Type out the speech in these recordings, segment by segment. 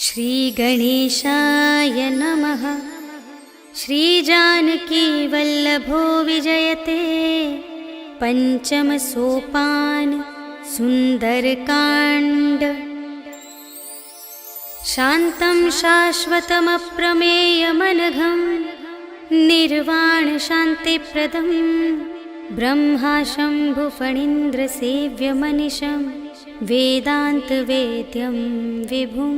श्रीगणेशाय नमः। श्रीजानकी वल्लभो विजयते। पंचम सोपान सुंदरकांड। शान्तं शाश्वतमप्रमेयमनघं निर्वाण शान्तिप्रदं ब्रह्मा शम्भुफणीन्द्रसेव्यमनिशं वेदान्तवेद्यं विभुं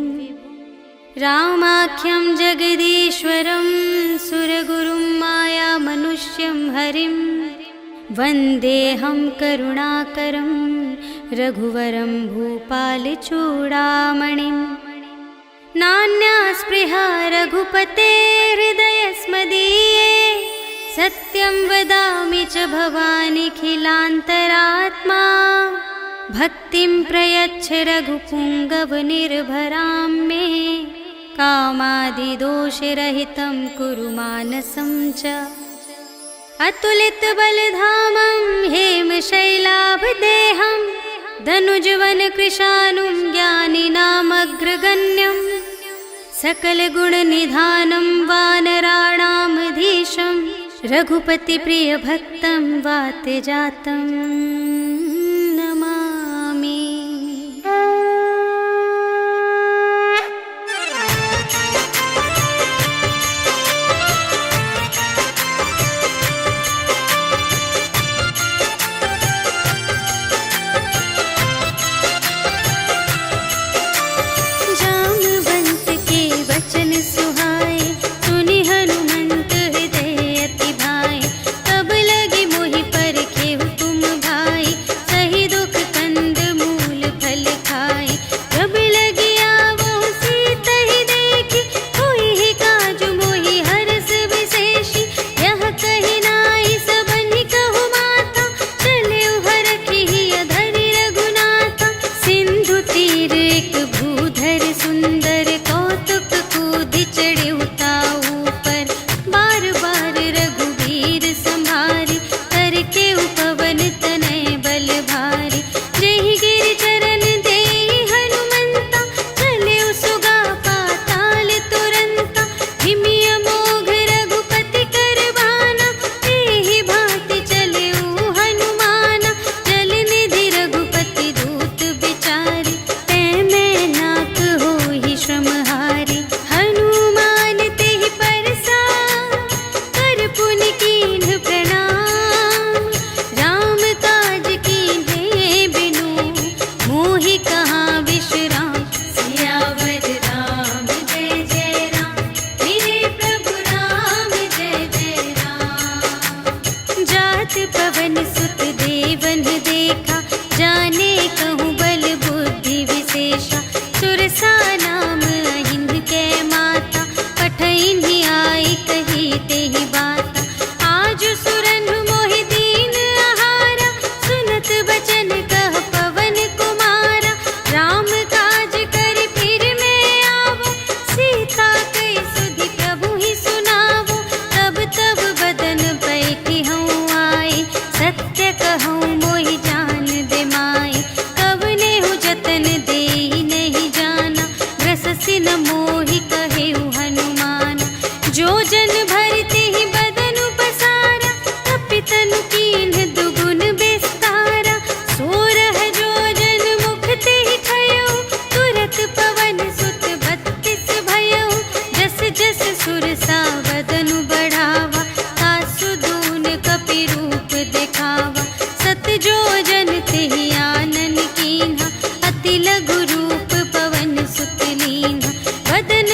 रामाख्यं जगदीश्वरं सुरगुरुं मायामनुष्यं हरिं वन्देऽहं करुणाकरं रघुवरं भूपालचूडामणिं। नान्या स्पृहा रघुपते हृदयस्मदीये सत्यं वदामि च भवानिखिलान्तरात्मा। भक्तिं प्रयच्छ रघुपुङ्गवनिर्भरां मे कामादिदोषरहितं कुरु मानसं च। अतुलितबलधामं हेमशैलाभदेहं धनुजवनकृशानुं ज्ञानिनामग्रगण्यं सकलगुणनिधानं वानराणामधीशं रघुपतिप्रियभक्तं वातजातं नमामि। अति लघु रूप पवन सुत लीन्हा। वदन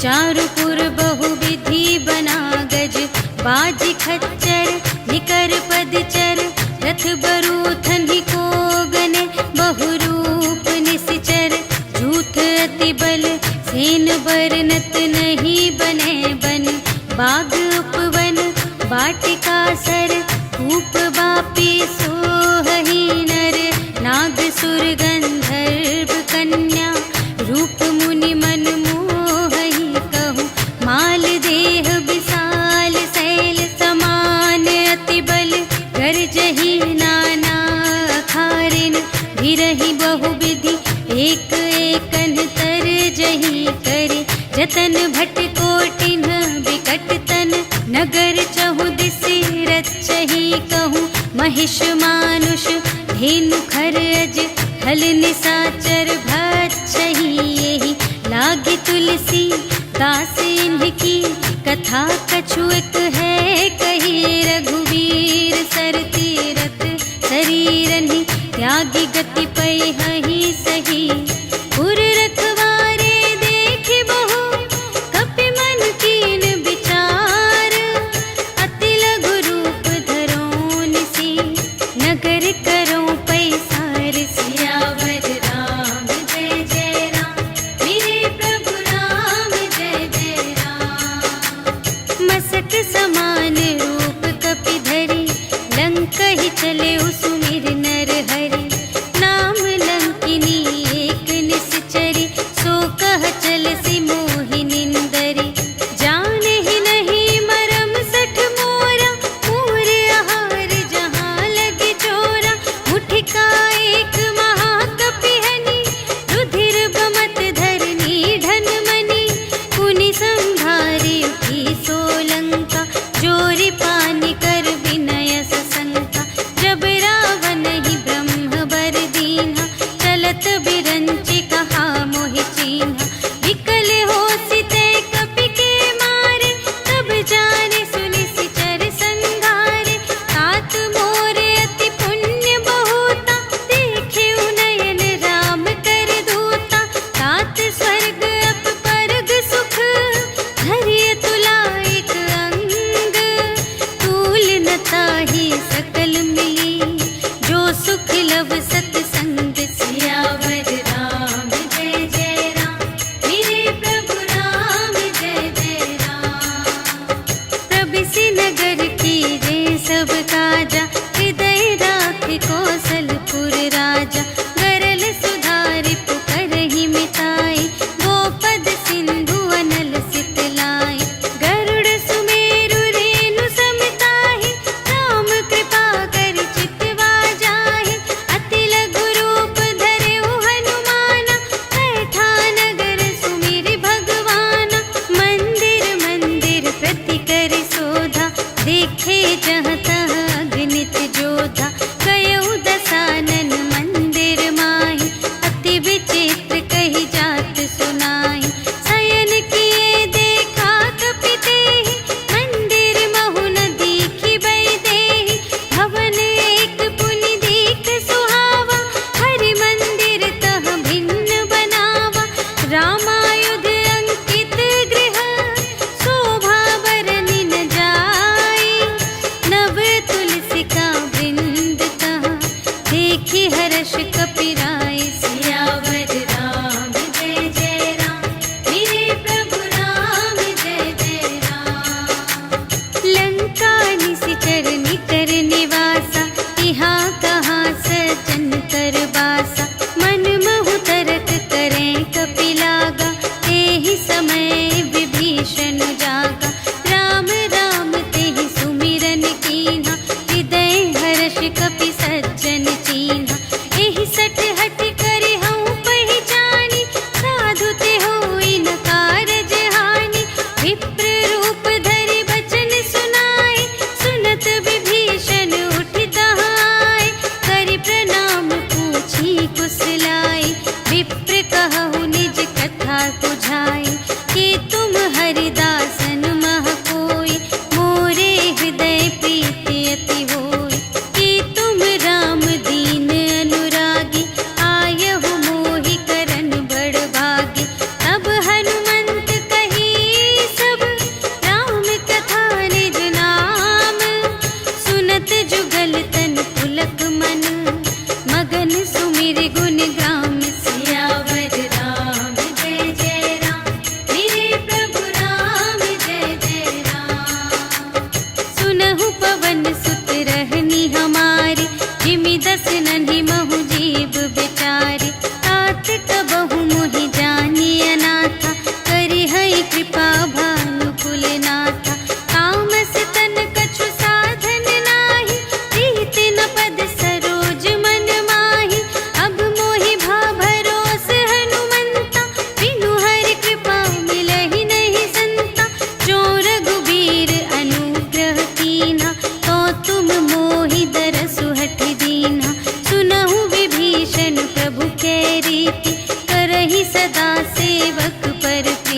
चारुपुर बहुविधि बना गज, बाज खच्चर निकर पदचर, रथ बरूथन ही को गने, बहुरूप निसिचर, झूठ अति बल सेन बरनत नहीं बने बन, बाग उपवन वाटिका सर, कूप बापी सोहहि नर, नाग सुर गंधर्व कन्या, रूप मुनि मन मोहहि कहूँ, माल देह विशाल शैल समान, अति बल गर्जहि नाना अखारिन, भिरहि बहुविधि एक एकन तरजहि करे, जतन भट कोटिन विकट तन, नगर चहु दिसि रचहि कहूँ, महिष मानुष धेनु खर अज, हल निसाचर भक्षहि एहि, लागी तुलसी दास इनकी, कथा कछु एक है कही, रघुवीर सर तीरथ शरीरहि, त्यागी गति पैहि सही, पुर रखवारे देख बहु, कपि मन कीन विचार, अति लघु रूप धरो निसी, नगर करो पैसार, सियावर राम जय जय राम, मेरे प्रभु राम जय जय राम। मसक समान रूप कपि धरि, लंक ही चले सुमिर नर हरि, नाम लंकिनी एक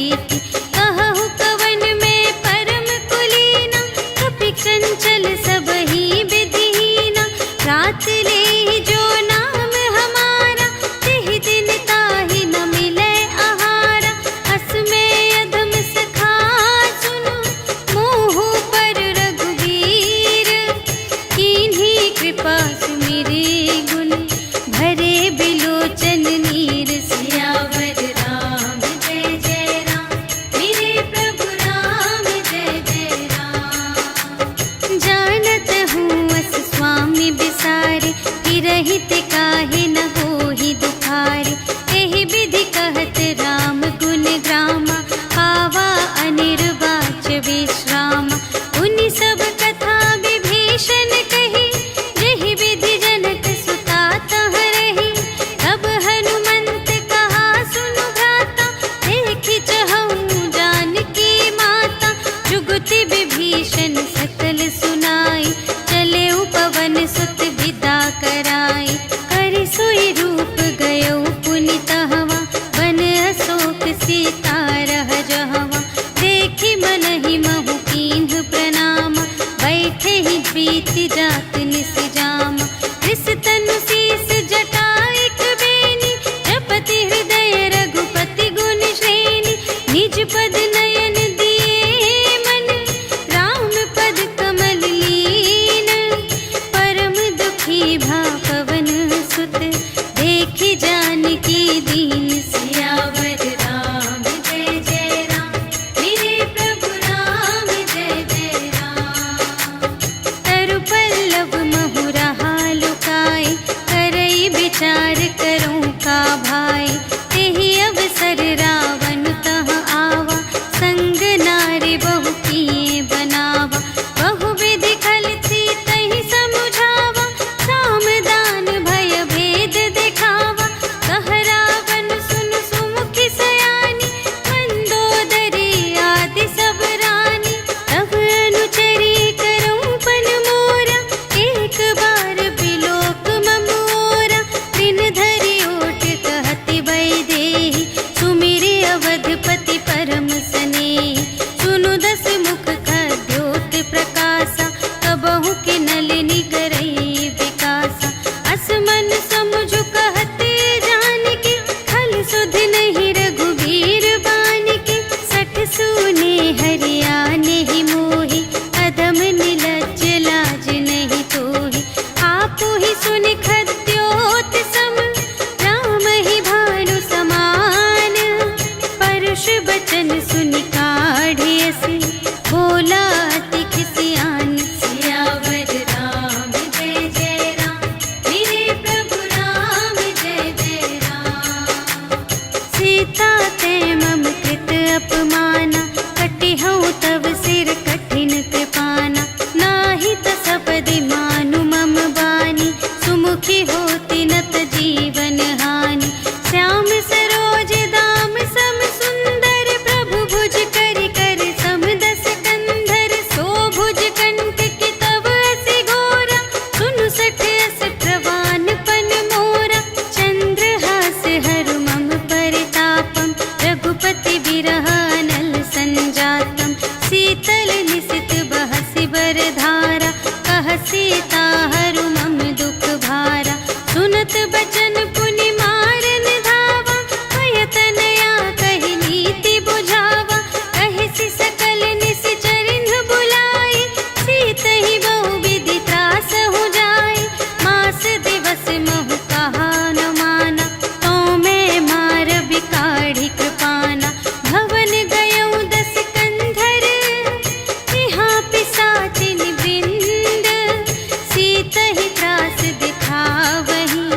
प्रीति। कहु कवन में परम कुलीना, कपि चंचल सब ही विधिहीना। रात ले जो नाम हमारा, तिहि दिन ताहि न मिले आहारा। अस में अधम सखा सुनो, मोह पर रघुवीर। कीन्ही कृपा सुमिरे गुण, भरे बिलोचन नीर। सियावर राम जय जय राम, मेरे प्रभु राम जय जय राम। जानत हूँ अस स्वामी बिसारे, रहित काहे न होहि दुखारे। एहि विधि कहत राम गुण ग्रामा, पावा अनिर्वाच विश्रामा। उनि सब कथा विभीषण कही, जेहि विधि जनक सुता तह रही। तब हनुमंत कहा सुनु भ्राता, देखि चहऊँ जानकी माता। जुगति विभीषण सकल सुनाई, चले पवन सुत विदा कराई। करि सोई रूप गयो पुनि तहवा, बन अशोक सीता रह जहवा। देखि मनहि महु कीन्ह प्रणामा, बैठे ही प्रीति जात निस जामा। रिस तनु शीस जटा एक बेनी, जपति हृदय रघुपति गुण श्रेणी। निज पद नयन दिए मन, राम पद कमल लीन। परम दुखी भा पवन सुत, देखि जानकी दीन। सियावर राम जय जय राम, मेरे प्रभु राम जय जय राम। तरु पल्लव महु रहा लुकाई, करई विचार करूँ का भाई। तेहि अवसर रावण तह आवा, संग नारी बहु किए बनावा। बहु विधि खल सीतहि समुझावा, साम दान भय भेद दिखावा। कह रावण सुन सुमुखि सयानी, मंदोदरी आदि सब रानी। तब अनुचरी करऊँ पन मोरा, एक बार बिलोक मम ओरा। दिन धरि ओट कहति वैदेही, सुमिरि अवधपति परम स्नेही। सुनु दस मुख खद्योत प्रकाशा, कबहु के नलिनी करई विकासा। अस मन समुझ कहते जानकी, खल सुध नहीं रघुवीर बानिकी। सठ सूने हरियाने ही मोहि, अधम निलज्ज लाज नहीं तोहि। आपु ही सुनि खद्योत सम, राम ही भानु समान। परुष बचन सुनि काढ़े असी, बोला अति खिसियान। सियावर राम जय जय राम, मेरे प्रभु राम जय जय राम। सीता ते मम कृत अपमाना, कटिहउँ तव सिर कठिन कृपाना। नाही त सपदि मानु मम बानी, सुमुखी होती नत जीवन हानि। श्याम सरोज दाम सम सुंदर, प्रभु भुज करि कर सम दस कंधर। सो भुज कंठ की तब असी घोरा, सुनु सठ अस प्रवान पन मोरा। चंद्रहास हरु मम परितापम, रघुपति बिरह अनल संजातम। शीतल निसित बहसि बरधारा, कह सीता हरु मम दुख भारा। सुनत बचन पुनि मारन धावा, भय तनया कहि नीति बुझावा। कहिसि सकल निश्चरिन्ह बुलाई, सीतहि बहु विधि त्रास हो जाई। मास दिवस महु कहा न माना, तो मैं मार बिकाढ़ी कृपाना। भवन गयऊँ दस कंधर, यहाँ पिसाचिन वृंद। सीतहि त्रास दिखावहीं,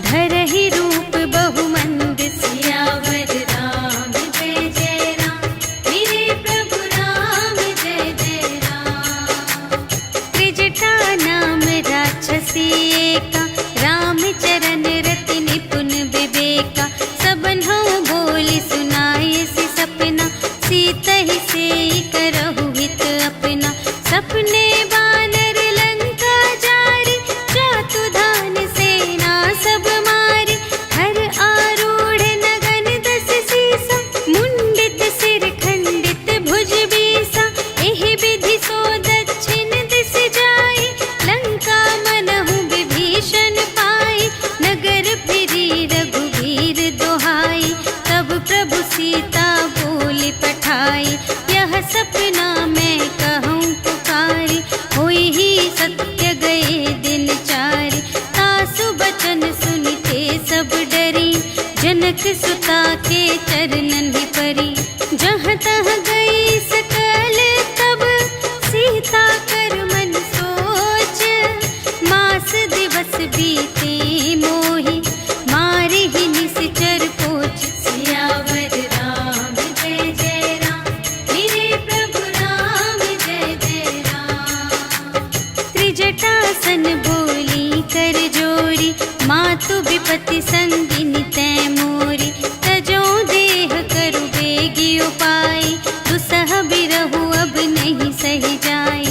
धरहि रूप बहुमंद। सियावर राम जय जय राम, मेरे प्रभु राम जय जय राम। त्रिजटा नाम राक्षसी एका, रामचरण रति निपुण विवेका। सबन्हु बोली सुनाए सि सपना, सीतहि सेई करहु हित अपना। सपने बानर लंका जारी, जातु धान सेना सब मारी। हर आरूढ़ नगन दस सीसा, मुंडित से सीता के चरणन ही परी। जहाँ तहाँ गई सकल तब सीता कर मन सोच। मास दिवस बीते मोहि मारे ही निश्चर पोच। सियावर राम जय जय राम, मेरे प्रभु राम जय जय राम। त्रिजटासन बोली कर जोरी, मातु विपति संगिनी तै मोरी। तजो देह करु बेगी उपाय, दुसह बिरहु अब नहीं सही जाई।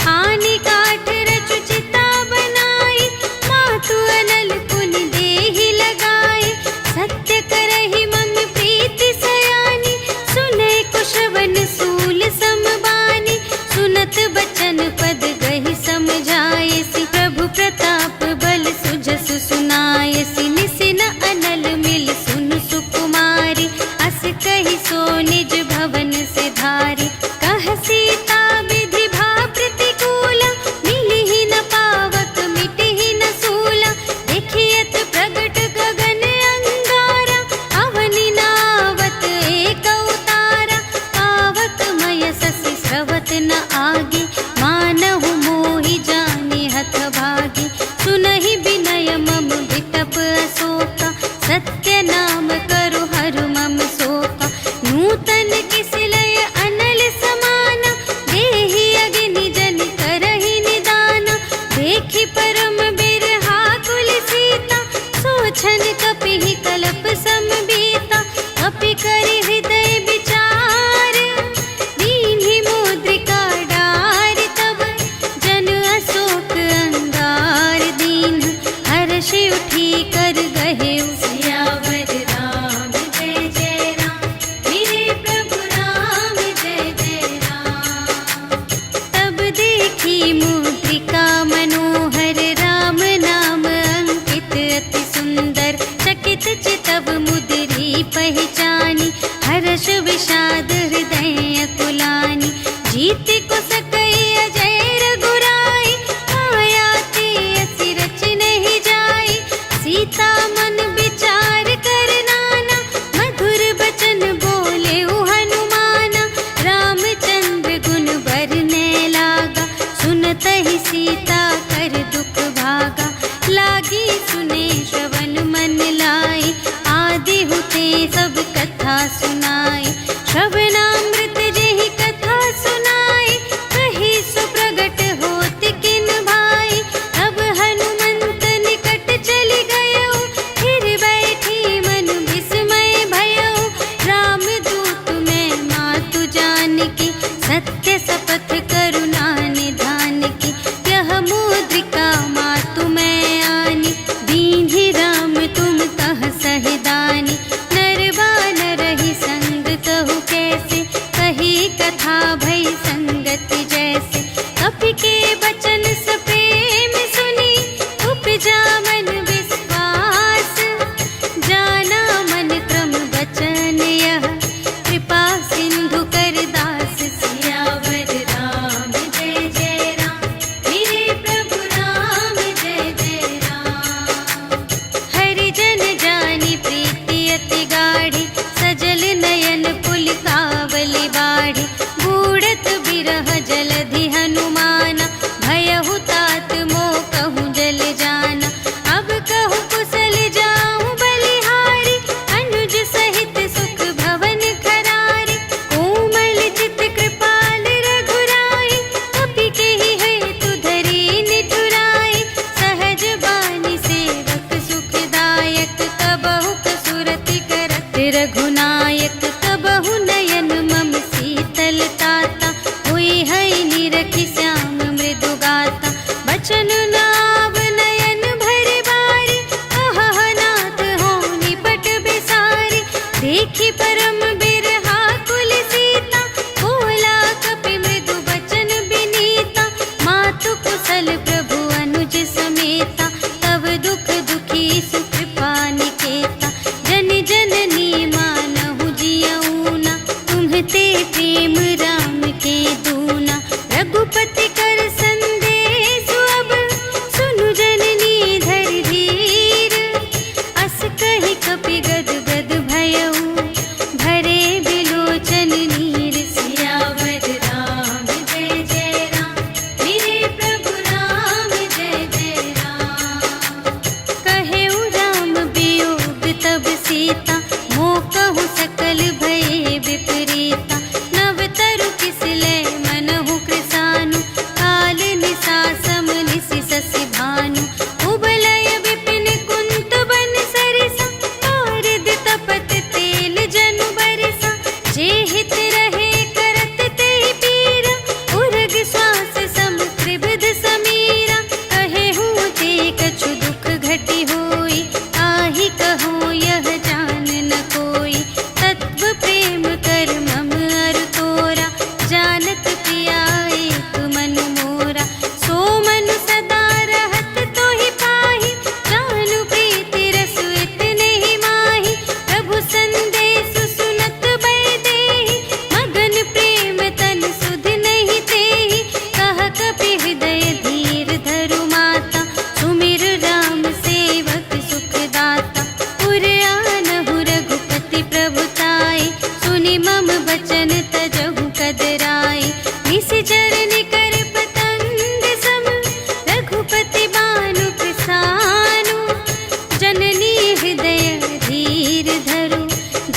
आनी काठ रचु चिता बनाई, मातु अनल पुनि देहि लगाई। सत्य करहि मम प्रीति सयानी, सुने कुशवन सूल समबानी। सुनत बचन पद गहि समझायसि, प्रभु प्रताप बल सुजसु सुनायसि। निसिन अनल मिल सुन सुकुमारी, अस कहि सो निज भवन से धारी। कह सीता विधि भा प्रतिकूला, मिलिहि न पावक मिटिहि न सूला। देखियत प्रगट गगन अंगारा, अवनि नावत एक अवतारा। पावक मय ससि स्रवत न आगे, मानहु मोहि जानि हथ भागी। सुनहि विनय मम विटप अशोका, सत्य नाम करु हरु मम शोका। नूतन किसिलय अनल समाना, देहि अग्नि जन करहि निदाना। देखि परम बिरहा कुल सीता, सोचन कपिहि कलप समबीता। कपि करि हृदय विचार, दीन्हि मुद्रिका डारि। तब जन अशोक अंगार दीन, हर्षि उठी कर गहेउ। सियावर राम जय जय राम, मेरे प्रभु राम जय जय राम। तब देखी मुद्रिका मनोहर, राम नाम अंकित अति सुंदर। चकित चितव मुद्री पहचानी, हर्ष विषाद हृदय अकुलानी। जीत को सकई अजय रघुराई, माया ते असि रच नहीं जाई। सीता मन विचार कर नाना, मधुर बचन बोले हनुमाना। रामचंद्र गुण बरने लागा, सुनतहि सीता कर दुख भागा। लागी सुने श्रवण मन लाई, आदि हुते सब कथा सुनाई। श्रवणामृत जेहि कथा सुनाई, कही सो प्रगट होत किन भाई। तब हनुमंत निकट चली गयो, फिर बैठी मन विस्मय भयो। राम दूत मैं मातु जानकी, सत्य शपथ करुणा निधान की। यह मुद्रिका मातु मैं आनी, दीन्हि राम तुम तह सहिदानी। नर बानर ही संग कहु कैसे, कही कथा भई संगति जैसे। कपि के बचन सप्रेम सुनी, उपजा मन विश्वास। जाना मन क्रम बचन यह, कृपा सिंधु कर दास। सियावर राम जय जय राम, मेरे प्रभु राम जय जय राम। हरिजन जानी प्रीति अति गाढ़ी, सजल नयन पुलकावली बाढ़ी। बूढ़त बिरह जलधि हनुमाना, भयहु तात मोह कहूँ जल जाना। अब कहूँ कुशल जाऊँ बलिहारी, अनुज सहित सुख भवन खरारी। कोमल चित कृपाल रघुराई, कपि केहि हेतु धरी निठुराई। सहज बानी सेवक सुखदायक, कबहु कसुरति करत रघुनायक। कबहु नयन मम शीतल ताता, हुई है निरखि श्याम मृदु गाता। बचन नाव नयन भरि बारी, अहह नाथ हो निपट बिसारी। देखी परम बिरहा कुल सीता, बोला कपि मृदु बचन बिनीता। मातु कुशल प्रभु अनुज समेता, तब दुख दुखी सुकृपा निकेता। जन जननी मानहु जियऊना, तुम्हते प्रेम राम के दूना। रघुपति कर संदेश अब, सुनु जननी धरि धीर। अस कहि कपि गद गद भयउ, हित रहे करत ते पीरा, उर्ग श्वास सम त्रिविध समीरा। कहे हूँ ते कछु दुख घटी होई, आहि कहूँ यह जान न कोई। तत्व प्रेम कर मम अरु तोरा, जानत पिया एक मन मोरा। सो मन सदा रहत तोहि पाहि, जानु प्रीति रस इतने ही माहि। प्रभु संदेश सुनत बै देहि, मगन प्रेम तन सुध नहीं तेहि। कह कपि हृदय धीर धरु माता, सुमिर राम सेवक सुख दाता। उर आनहु रघुपति प्रभुताई, सुनि मम बचन तजहु कदराई। निशिचर निकर पतंग सम, रघुपति बानु कृसानु। जननी हृदय धीर धरु,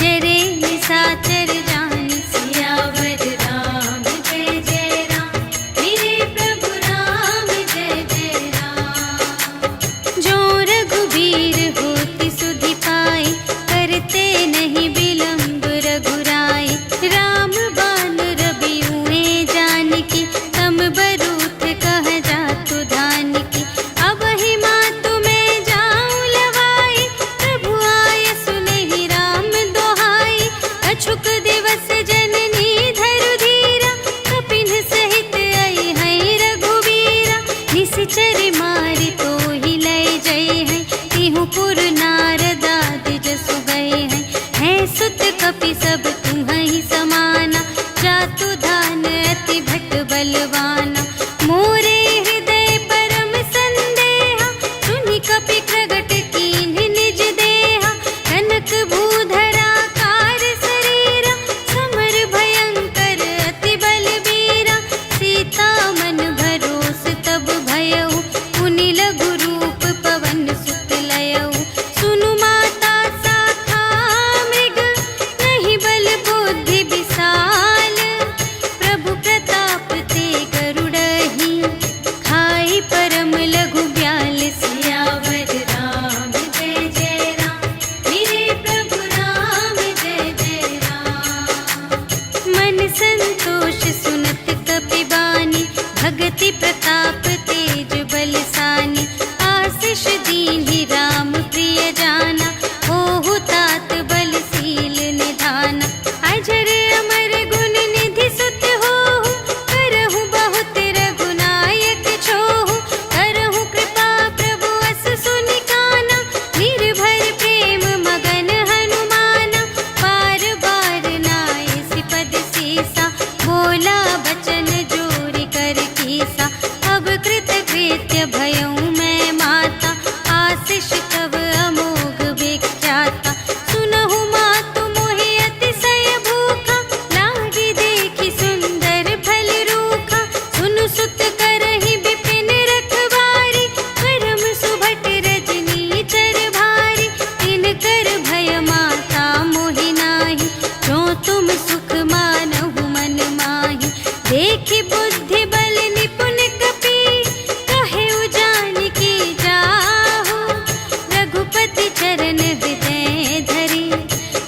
जरे निशाचर जान। सियावर राम जय जय राम, मेरे प्रभु राम जय जय राम। जो रघुबीर होति सुधि पाई, करते नहीं विलम्ब रघुराई। राम बान रबियुए जानकी, तम बरूथ कह जातु धानिकी। अब ही मातु मैं जाऊं लवाई, प्रभु आय सुनहि राम दोहाई। अछुक दिवस जननी धरु धीरा, कपिन सहित आई हैं रघुबीरा। निशिचर मारि तोहि लय जय हैं, तिहु पुर नारद आदि जसु गए हैं। हैं सुत कपि सब तुम्हि समाना, जातु धान अति भट बलवाना। मोरे हृदय परम संदेहा, सुनि कपि प्रगट कीन्ह निज देहा। कनक भूधरा कार शरीरा, समर भयंकर अति बलबीरा। सीता मन भरोस तब भयउ, पुनि लघु रूप पवन सुत लयउ। सुनु माता शाखा मृग, नहीं बल बुद्धि विशाल। प्रभु प्रताप ते गरुड़हि, खाई परम लघु ब्याल। सियावर राम जय जय राम, मेरे प्रभु राम जय जय राम। मन संतोष सुनत कपि बानी, भगति प्रताप तेज बलसानी। आशीष दीन्हि राम प्रिय जाना, होहु तात बलशील निधाना। अजर अमर गुण निधि सुत होहु, करहु बहुत रघुनायक छोहु। करहु कृपा प्रभु अस सुनि काना, निर्भर प्रेम मगन हनुमाना। बार बार नाय सिपद सीसा, बोला बचन जोरि कर कीसा। अब कृत कृत्य भयउ मैं माता, आशीष तब अमोघ विख्याता। सुनहु मातु मोहि अतिशय भूखा, लागी देखि सुंदर फल रूखा। सुनु सुत करहि विपिन रखवारी, परम सुभट रजनी चर भारी। तिनकर भय माता मोहि नाही, जो तुम सुख मानहु मन माही। देखि बुद्धि बल निपुण कपि, कहेउ जानकी जाहु। रघुपति चरण हृदय धरि,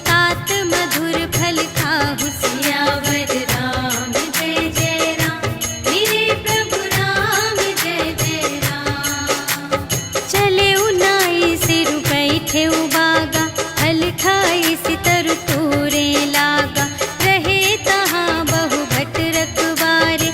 तात मधुर फल खाहु। सियावर राम जय जय राम, मेरे प्रभु राम जय जय राम। चले उनाई सिर बैठे बागा, हल खाई सितर तोरे लागा। रहे तहाँ बहु भट रखवारे,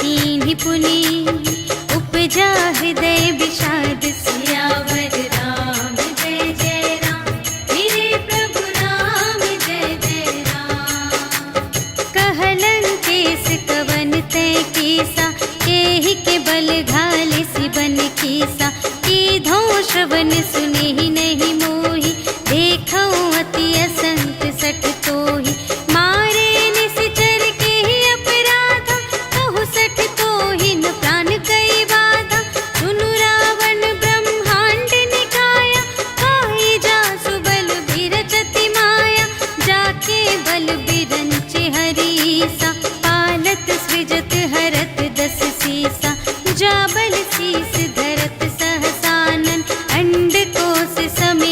कीन्ही पुनि उपजा हृदय विषाद सियावर राम जय जय राम मेरे प्रभु राम जय जय राम। कहलन केस कवन तय केसा केहि के बल घाले सिबन कीसा कीधो श्रवण सुने ही नहीं मोहि देखो अति असंत सठ तोहि मारे निश्चर के ही अपराधा कहु सठ तोहि न प्राण कई बाधा सुनु रावण ब्रह्मांड निकाया काहि जासु बल बिरचति माया जाके बल बिरंचि हरीसा पालत सृजत हरत दस सीसा जाबल शीस धरत सहसानन अंड कोश समे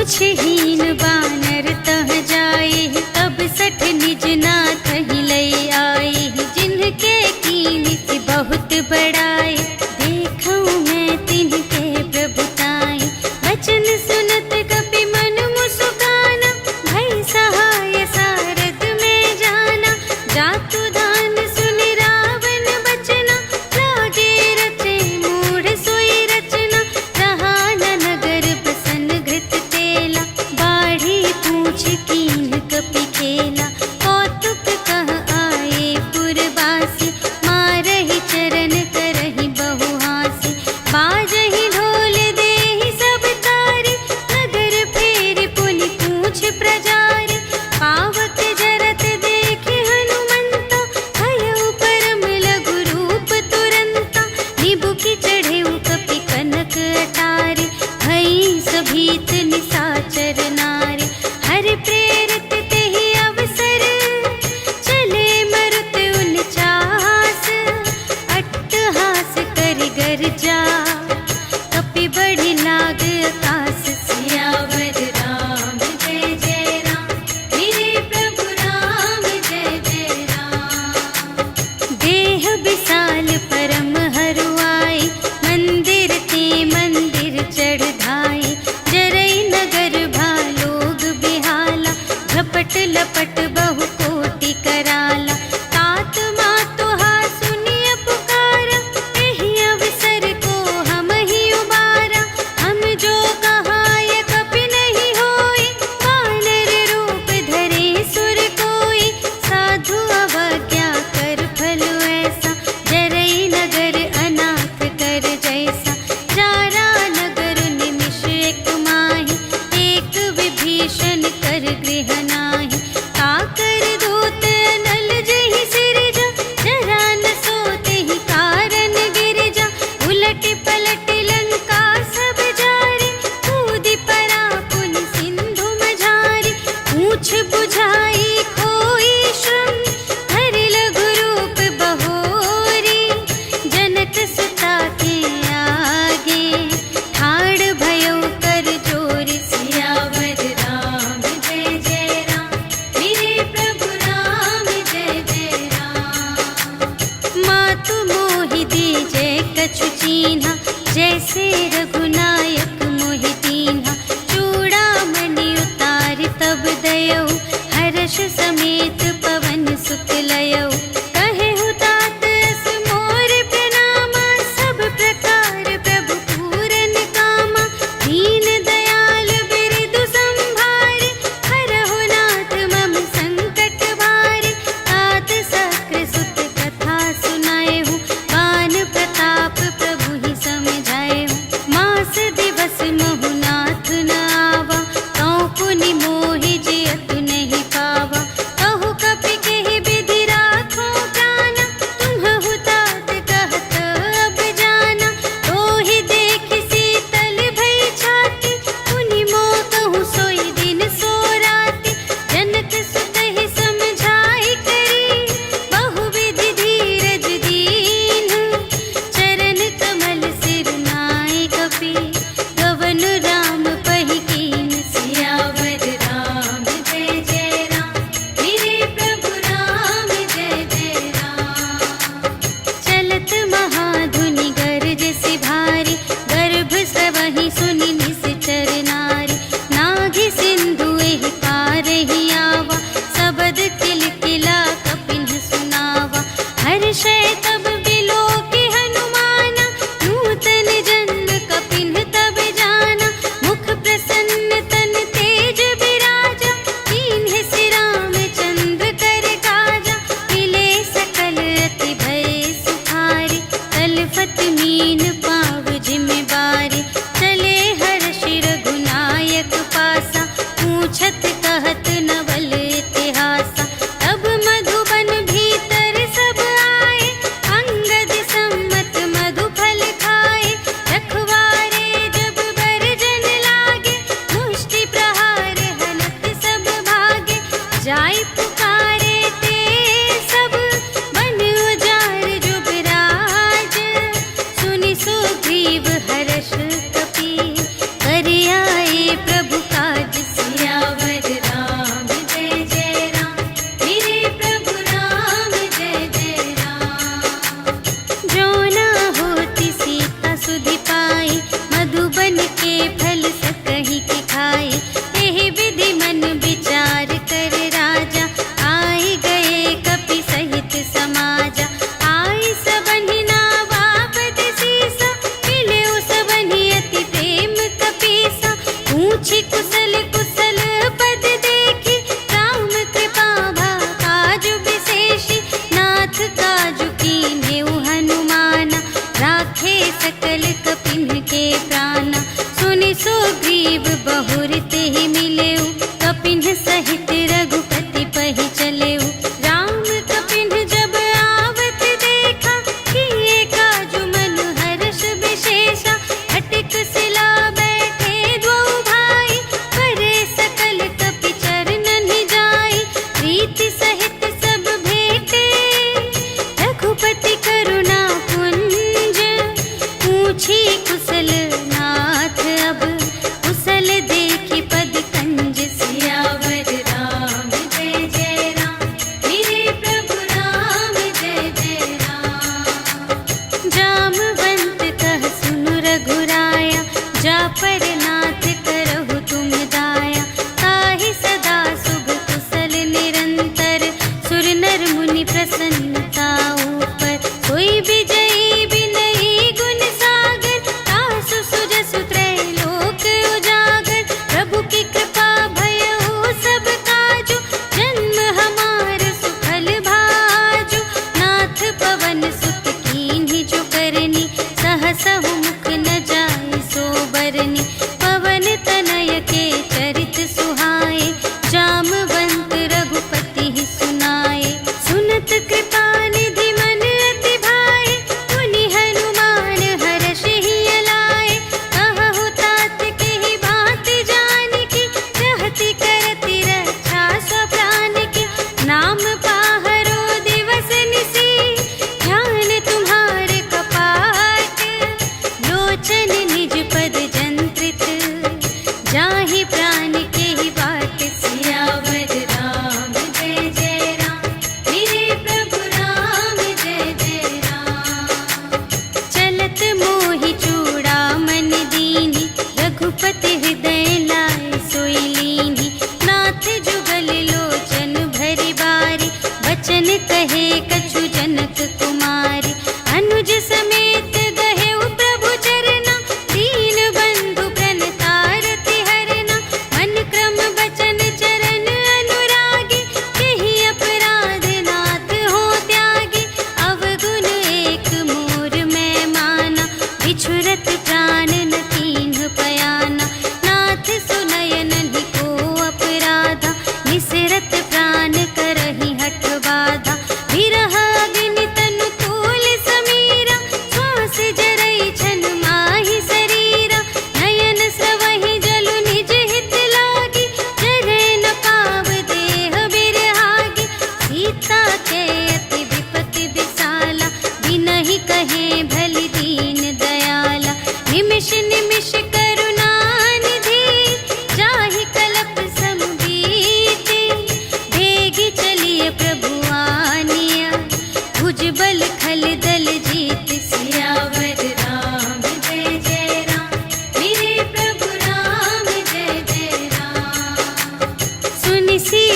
पूछहीन बानर तह जाए, तब सठ निज नाथ ही लई आए। जिनके कीन की बहुत बड़ाई, देखूं मैं तिनके प्रभुताई। वचन सुनत कपि मन मुस्काना, भई सहाय सारद में जाना। जातु दान सुनि रावण बचना, लागे रचे मूढ़ सोई रचना। रहा न नगर बसन घृत तेला, बाढ़ी पूछ कीन कपि खेला। कौतुक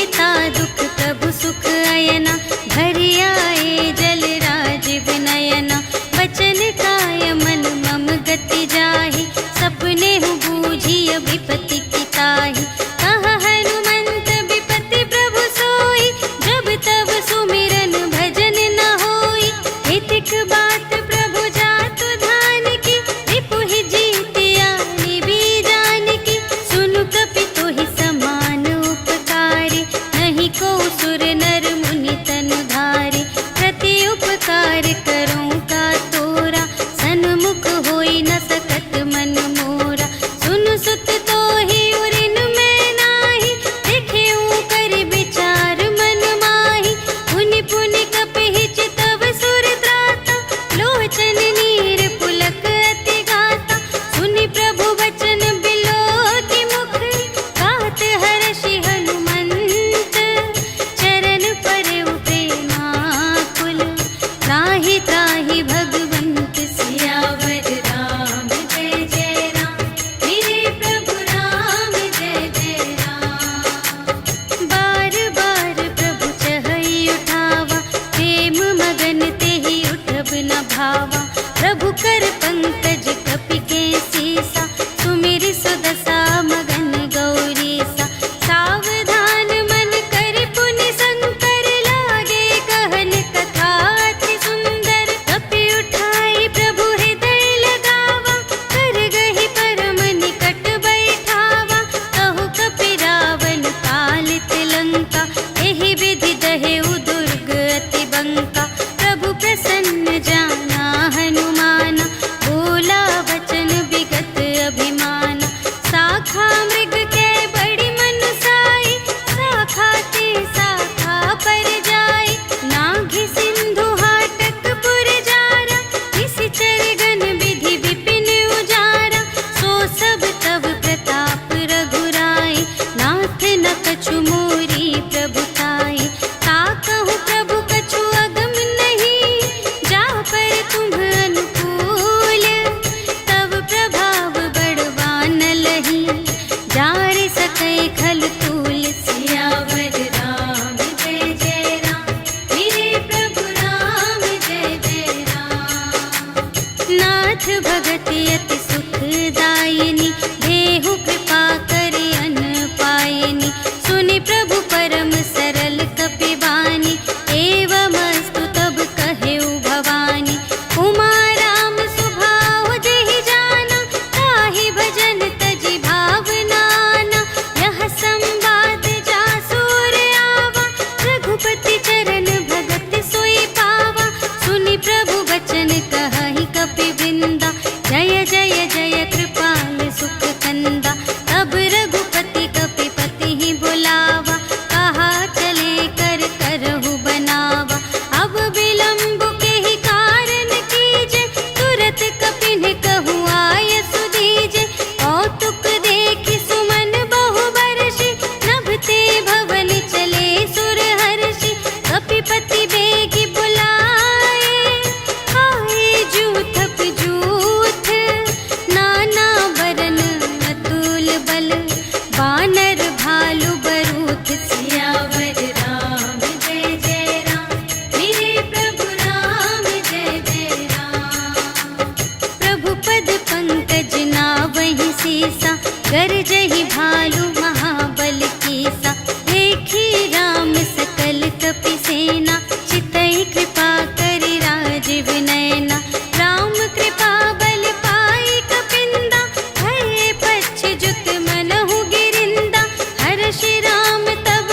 मिटा दुख प्रभु सुख अयना, भरि आए जल राज विनयना। वचन काय मन मम गति जाहि, सपने हूँ बूझिय विपत्ति की ताहि। कहा हनुमंत विपत्ति प्रभु सोई, जब तब सुमिरन भजन न होई। हितिक बात प्रभु जातु धान की, रिपुहि जीतिया निबी जान की। सुनु कपि तोहि समान उपकारी, नहीं को सुर नर मुनि तनु धारी। प्रति उपकार करूं का तोरा, सन्मुख होई न सकत मन मोरा। सुनु सुत तोहि उरिन मैं नाही, देखेऊं कर विचार मन माही। पुनि पुनि कपि चितव सुर त्राता, लोचन नीर पुलक अति गाता। सुनि प्रभु वचन बिलोकि मुख, गात हर्षि हनुमंत। चरण परउ प्रेमाकुल, त्राहि त्राहि भगवंत सियावर राम। जय जय राम, मेरे प्रभु राम जय जय राम। बार बार प्रभु चहई उठावा, प्रेम मगन तेहि उठब न भावा। प्रभु कर पंकज कपि के सीसा, सुमिरि सुदशा मगन गौरीसा। सावधान मन कर पुनि शंकर, लागे कहन कथा अति सुंदर। कपि उठाई प्रभु हृदय लगावा, कर गहि परम निकट बैठावा। कहु कपि रावण कालित लंका, एहि विधि दहेउ दुर्ग अति बंका। प्रभु प्रसन्न जाना हनुमाना, बोला वचन विगत अभिमाना। शाखा मृग के बड़ी मनुसाई, शाखा ते शाखा पर जाई। नाघि सिंधु हाटक पुर जारा, निशिचर गण विधि विपिन उजारा। सो सब तब प्रताप रघुराई, नाथ न कछु मोरी प्रभुताई। ताकहु प्रभु कछु अगम नहीं, जा पर तुम अनुकूल। तब प्रभाव बड़वान लही, जारि सकै खल तूल। सियावर राम जय जय राम, मेरे प्रभु राम जय जय राम। नाथ भगति अति सुखदायिनी, देहु कृपा करि अन पायिनी। सुनि प्रभु परम सरल कपि बानी, एवमस्तु तब कहेउ भवानी। उमा राम सुभाव जेहि जाना, ताहि भजन तजि भावनाना। यह संवाद जासुर आवा, रघुपति चरण भगत सोई पावा। सुनि प्रभु वचन कहहि कपि बिंदा, जय जय जय कृपाल सुख कंदा। तब रघुपति कपि पति ही बुलावा, कहा चले कर करहु बनावा। अब विलंब के ही कारण कीजे, तुरत कपिन कहु आय सुदीजे। कौतुक देखि सुमन बहु बरषि, नभते भवन चले सुर हर्षि। कपिपति बेगी बुलाए, आए जूथप जूथ। नाना बरन अतुल बल, बानर भालु बरूथ। सियावर राम जय जय राम, मेरे प्रभु राम जय जय राम। प्रभु पद पंकज नावहि सीसा, गरजहि भालु महाबल कीसा। देखी राम सकल कपि सेना, चितई कृपा करि राज विनयना। राम कृपा बल पाई कपिंदा, भये पच्छ जुत मनहु गिरिंदा। हर्षि राम तब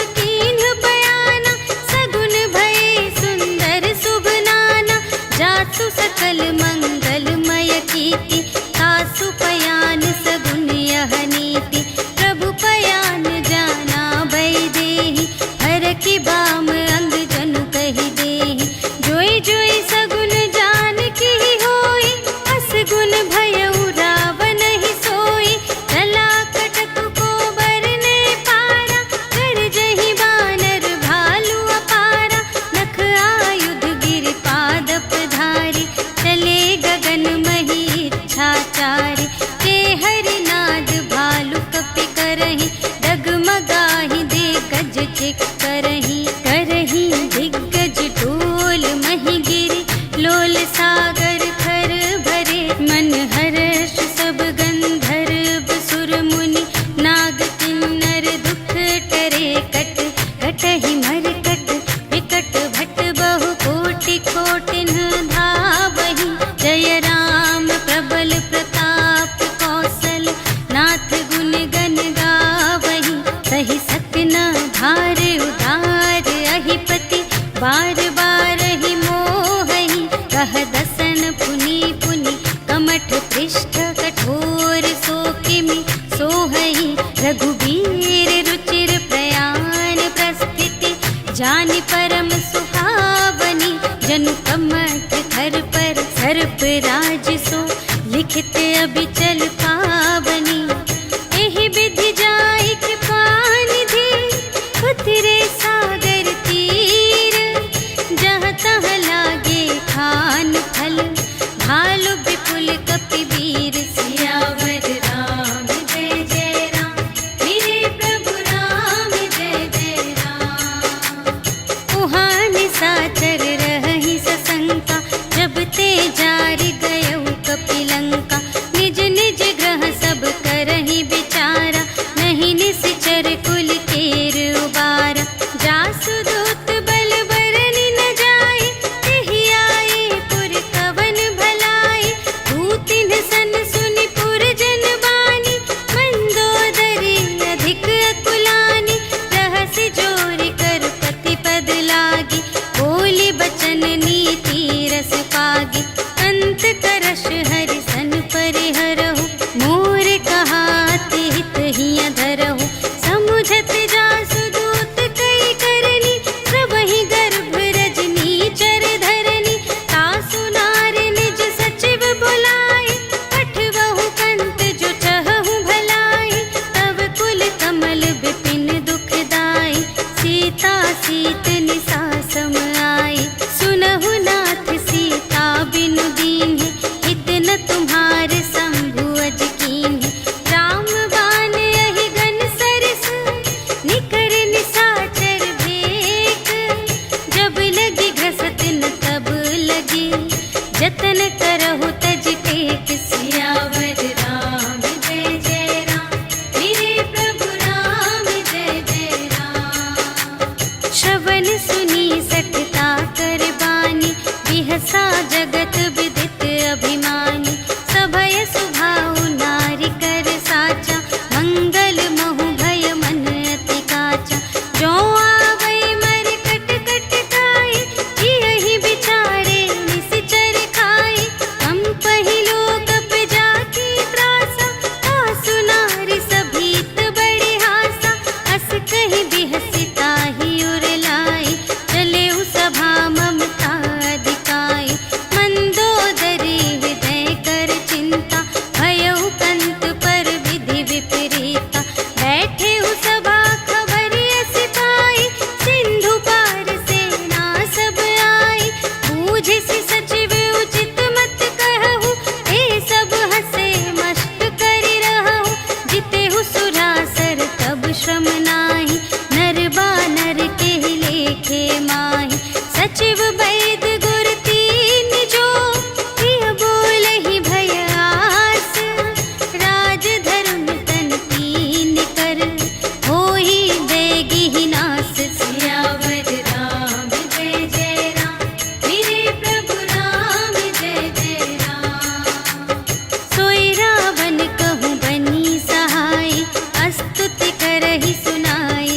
चिक करही करही दिग्गज डोल मही गिरी लोल सागर खर भरे मन हर्ष सब गंधर्व सुर मुनि नाग किन्नर दुख टरे कट कटहि मर कट विकट भट बहु कोटि कोटिन धावहि जय राम प्रबल प्रताप कौशल नाथ गुण गण गावहि सहि सकना भार उदार अहिपति बार बार ही मोहहि कह दसन पुनि पुनि कमठ पृष्ठ कठोर सो किमि सोहहि रघुबीर रुचिर प्रयाण प्रस्थिति जानि परम सुहावनी जनु कमठ धर पर सर्प राज सो लिखित अबिचल पावनी एहि विधि जाहि कृपा निधि उतरे सागर तीर जहाँ तहाँ लागे खान फल भालु विपुल कपिवीर सियावर राम जय जय राम मेरे प्रभु राम जय जय राम उहाँ निशाचर रहहि सशंका जब ते जारि गयौ कपिलंका निज निज ग्रह सब करहि विचारा नहीं निश्चर कुल केर उबारा जासु दूत बल बरनि न जाय तेहि आए पुर कवन भलाई दूतिन सन सुनि पुर जन बानी मंदोदरी अधिक अकुलानी रहसि जोरि कर पति पद लागी बोली बचन नीति रस पागी अंत करश हरि सन परिहरहु मोर कहाति हित हिय धरहु समुझत जासु दूत कई करनी सबहि गर्भ रजनी चर धरनी तासु नार निज सचिव बुलाए पठवहु कंत जो चहहु भलाई तब कुल कमल विपिन दुखदाई सीता सीत निसा सम आई सुनहु नाथ सीता बिनु दीन्हि इतन तुम्हार शंभु अज कीन्हि राम बाण यहि गन सरस निकर निशाचर भेक जब लगी घसत न तब लगी जतन करहु तज टेक सियावर राम जय जय राम मेरे प्रभु राम जय जय राम श्रवण सुनी सठता कर बानी बिहसा जगत विदित अभिमानी सभय सुभाउ नारी कर साचा मंगल महु भय मन अति काचा जो आवै मर कट कट खाए यही विचारे निश्चर खाए हम पहिलो कप जाकी त्रासा आसु नारी सभीत बड़े हासा हस कहि बिहसिता ही उरलाई चले उ सभा ममता अधिकाई मंदोदरी हृदय कर चिंता भयउ कंत पर विधि विपरीता बैठे उ सभा खबरिय सिपाही सिंधु पार सेना सब आई बूझिसि सचिव उचित मत कहु हे सब हसे मस्त करि रहु जितेहु सुरासर तब श्रम नाही नर बानर केहि लेखे माहि सचिव वैद गुर तीन जो प्रिय बोलहि भय आस राज धर्म तन तीन कर होहि देगी नास सियावर राम जय जय राम मेरे प्रभु राम जय जय राम सोई रावण कहूँ बनी सहाय अस्तुति करहि सुनाई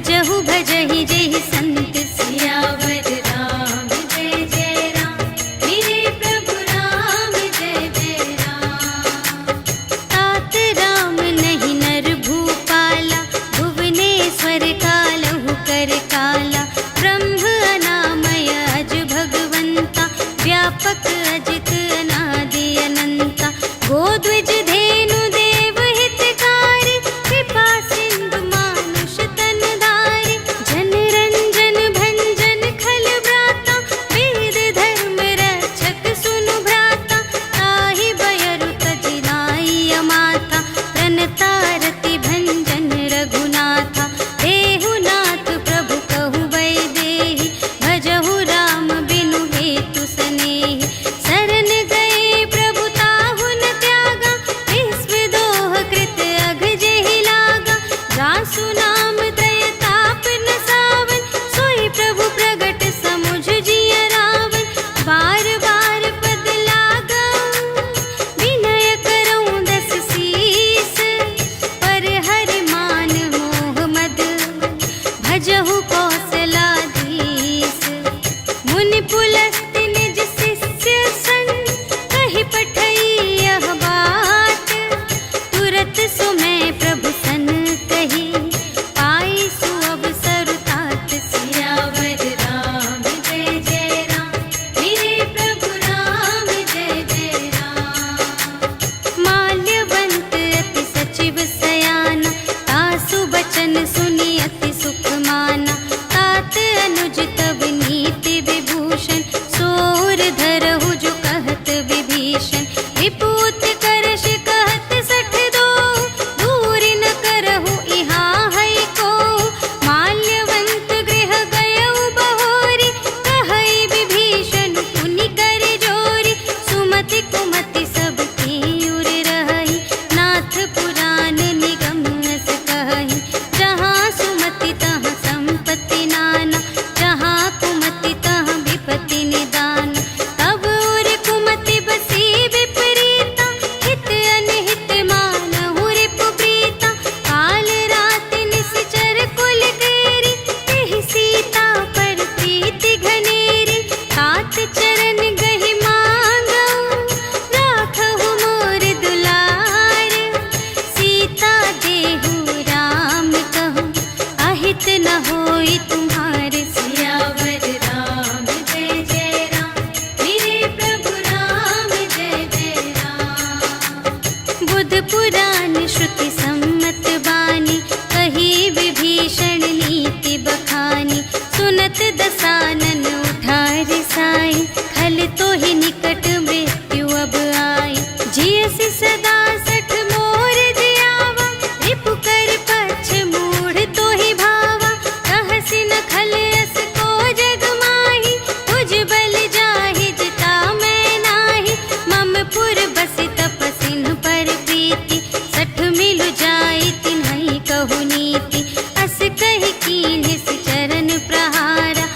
भजहु भजहि जेहि संत सियावर राम जय जय राम मेरे प्रभु राम जय जय राम। तात राम नहीं नर भूपाला भुवनेश्वर कालहु कर काला ब्रह्म अनामय अज भगवंता व्यापक अजित अनादि अनंता गोद्विज धेनु देव हितकारी कृपा सिंधु मानुष तन धारी जन रंजन भंजन खल व्राता वेद धर्म रक्षक सुनु भ्राता ताहि बयरु तजिनाई अमाता प्रणतारति भंजन रघुनाथा देहु नाथ प्रभु कहु वैदेही भजहु राम बिनु हेतु सनेही शरण गए प्रभु ताहु न त्यागा विश्व दोह कृत अघ जेहि लागा जासु नाम त्रय ताप न सावन सोई प्रभु प्रगट समुझ जिय रावण बार बार पद लागा विनय करऊं दस सीस पर हरि मान मोह मद भजहु कौशलाधीश मुनि पुलस्त निज शिष्य संग कहि पठई यह बात तुरत सुमय प्रभु सन कही पाई सुअवसर तात सियावर राम जय जय राम मेरे प्रभु राम जय जय राम। माल्यवंत अति सचिव सयाना तासु बचन सुनि अति सुख माना तात अनुज तब नीति विभूषण सोर धरहु जो कहत विभीषण विपूत करश कहत सठ दो दूर न करहु इहाँ है को माल्यवंत गृह गयउ बहोरी कहई विभीषण पुनि कर जोरी सुमति कुमति सब की उर रही नाथ पुराण निगम अस कहई जहाँ सुमति तहाँ संपत्ति नाना जहाँ कुमति तहाँ विपत्ति निदान तब उर कुमति बसी विपरीता हित अनहित मानहु रिपु प्रीता काल रात निश्चर कुल केरी तेहि सीता पर प्रीति घनेरी तात चरण गहि मांगऊ राखहु मोर दुलार सीता देहु राम कहूँ अहित न होई तुम्हारे सियावर राम जय जय राम मेरे प्रभु राम जय जय राम। बुध पुराण श्रुति सम्मत बानी कही विभीषण नीति बखानी सुनत दसानन उठा रिसाई खल तो ही निकट मृत्यु अब आई जियसि सदा सठ मोर जियावा रिपु कर पक्ष मूढ़ तो ही भावा कहसि न खल अस को जग माही तुझ बल जाहि जिता मैं नाही मम पुर बसि तपसिन पर प्रीति सठ मिलु जाई तिन्हई कहु नीति अस कहि कीन्हिस चरण प्रहारा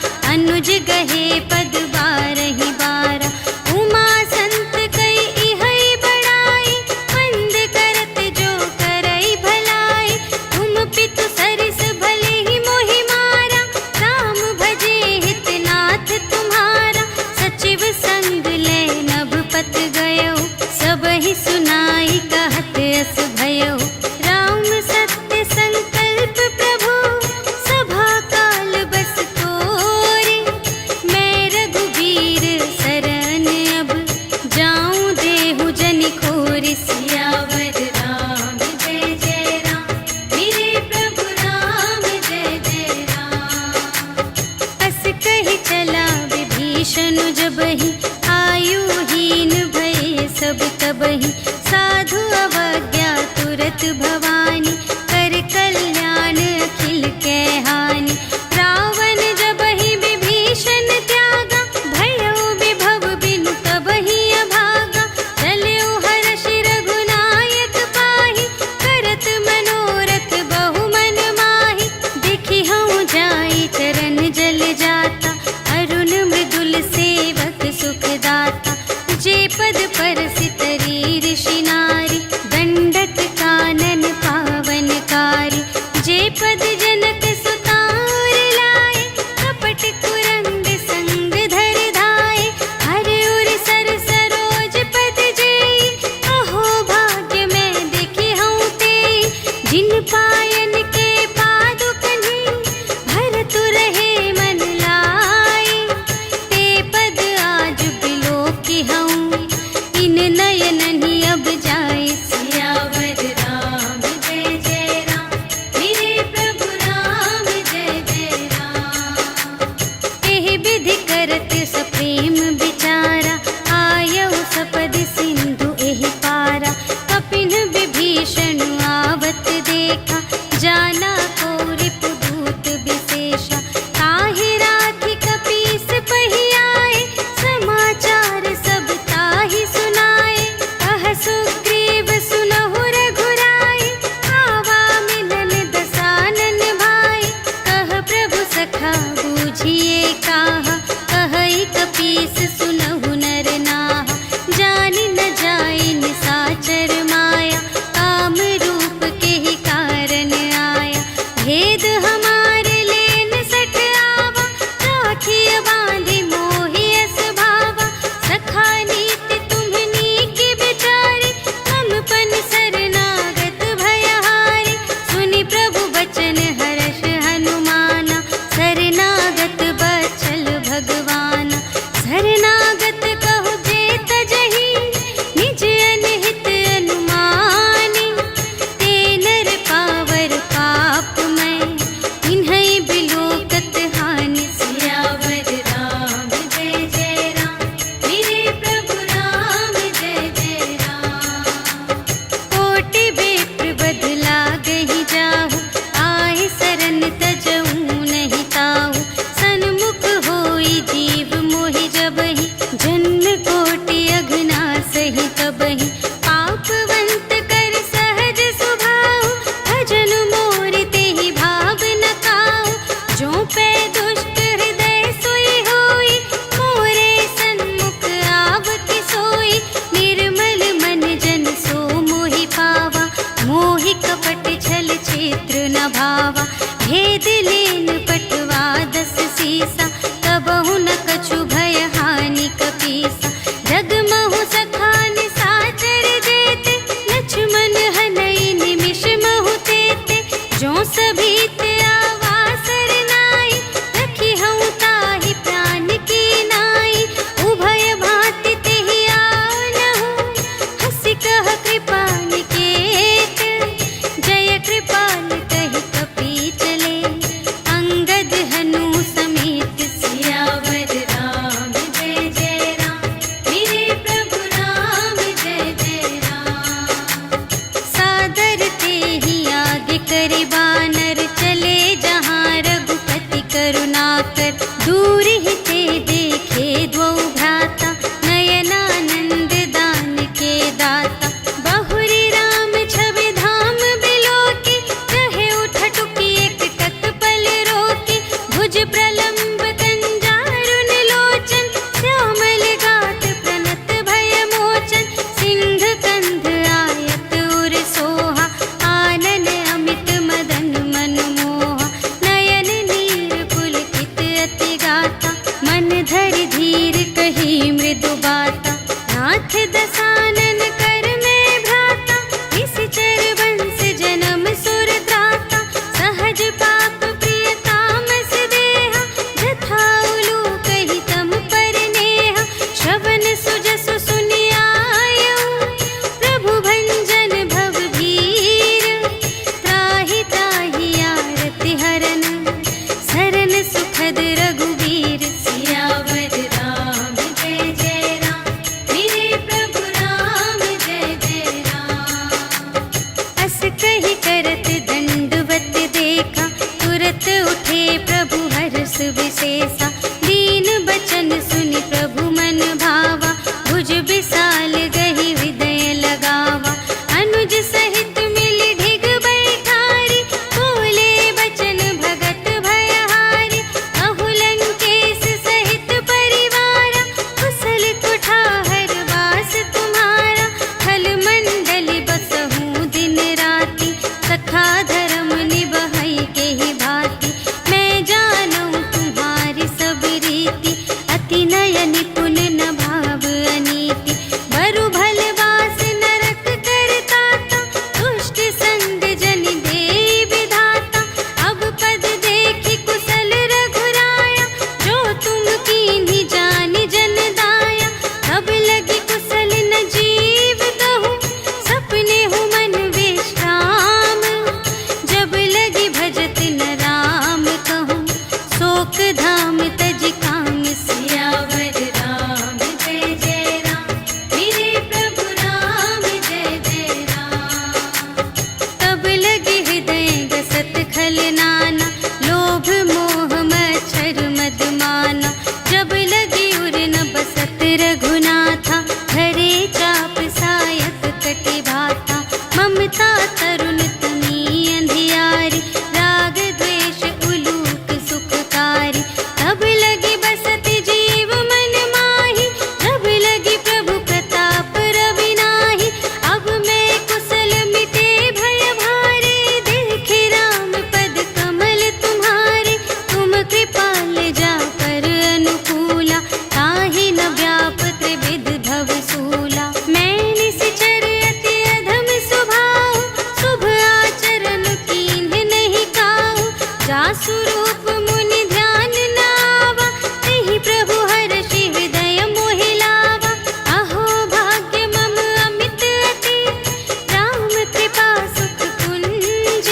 भेद लेन पटवा 10 सीसा, कबहु न कछु भय हानि कपीसा। जगमहु सखान साचर जेते, लक्ष्मण हनई निमिष महु तेते। जो सभीत आवासर नाई, रखी हूँ ताहि प्राण की नाई। उभय भांति तेहि आनहु, हंसि कह कृपा निकेत। जय कृपाल कहि कपि चले, अंगद हनु समेत। सियावर राम जय जय राम, मेरे प्रभु राम जय जय राम। सादर तेहि आगे करे बानर, चले जहाँ रघुपति करुणाकर। दूर ही ते देखे द्वौ भ्राता, नयनानंद दान के दाता। बहुरी राम छवि धाम बिलोके, कहे उठ टुकी एक टक पल रोके। भुज प्रलंब कंजारुन लोचन, श्यामल गात प्रणत भय मोचन। सिंह कंध आयत उर सोहा, आनन अमित मदन मनमोहा। नयन नीर पुलकित अति गाता, मन धरि धीर कही मृदु बाता। नाथ दसानन कर में भ्राता, निश्चर वंश जन्म सुर त्राता। सहज पाप प्रिय तामस देहा, जथा उलूक हितम पर नेहा। श्रवण सुजसु सुनियायऊ, प्रभु भंजन भव भीर। त्राहि ताहि आरति हरन, सरन सुखद रघुवीर। सियावर राम जय जय राम, मेरे प्रभु राम जय जय राम। अस कहि करत दंडवत देखा, तुरत उठे प्रभु हर्ष विशेषा। दीन बचन सुनि प्रभु मन भावा, भुज विशाल गहि हृदय लगावा। अनुज सहित मिलि ढिग बैठारी, बोले बचन भगत भयहारी। कहु लंकेश सहित परिवारा, कुशल कुठार वास तुम्हारा। खल मंडली बसहु दिन राति, सखा धर्म निबहै केहि भांति। मैं जानऊँ तुम्हारी सब रीति, अति नय निपुण न भाव अनीति। बरु भल वास नरक करताता, दुष्ट संग जन देई विधाता। अब पद देखि कुशल रघुराया, जो तुम कीन्ही जानि जन दाया। तब लगी कुशल न जीव कहूँ, सपने हूँ मन विश्राम। जब लगी भजत न राम कहूँ, शोक धाम तज काम। सियावर राम जय जय राम, मेरे प्रभु राम जय जय राम। तब लगी हृदय गसत खल नाना, लोभ मोह मच्छर मद माना। जब लगी उर न बसत रघुनाथा, धरे चाप सायक कटि भाता। ममता तरुण तनी अंधियारी, राग द्वेष उलूक सुखकारी। तब लगी बसत जीव मन माही, जब लगी प्रभु प्रताप रवि नाही। अब मैं कुशल मिटे भय भारे, देखे राम पद कमल तुम्हारे। तुम कृपाल जा कर अनुकूला, ताहि न व्याप त्रिविध भव सूला। मैं निश्चर अति अधम स्वभाव, शुभ आचरण कीन्ह नहीं काहू। जासु रूप मुनि ध्यान न आवा, तेहि प्रभु हर्षि हृदय मोहि लावा। अहो भाग्य मम अमित अति, राम कृपा सुख कुंज।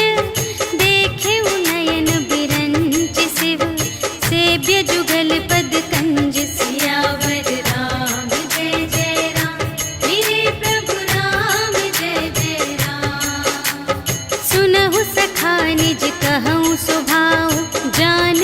देखे नयन बिरंच शिव, सेव्य जुगल पद कंज। सियावर राम जय जय राम, मेरे प्रभु राम जय जय राम। सुनहु सखा निज कहऊँ स्वभाव, जान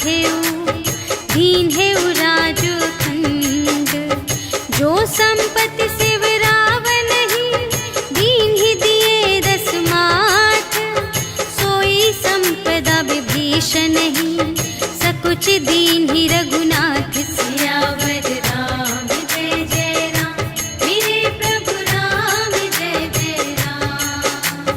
दीन है राजू खंड। जो संपत्ति शिव रावण ही दीन ही दिए 10 माथ। सोई संपदा विभीषण ही सकुच दीन ही रघुनाथ। सियावर राम जय जय राम, मेरे प्रभु राम जय जय राम।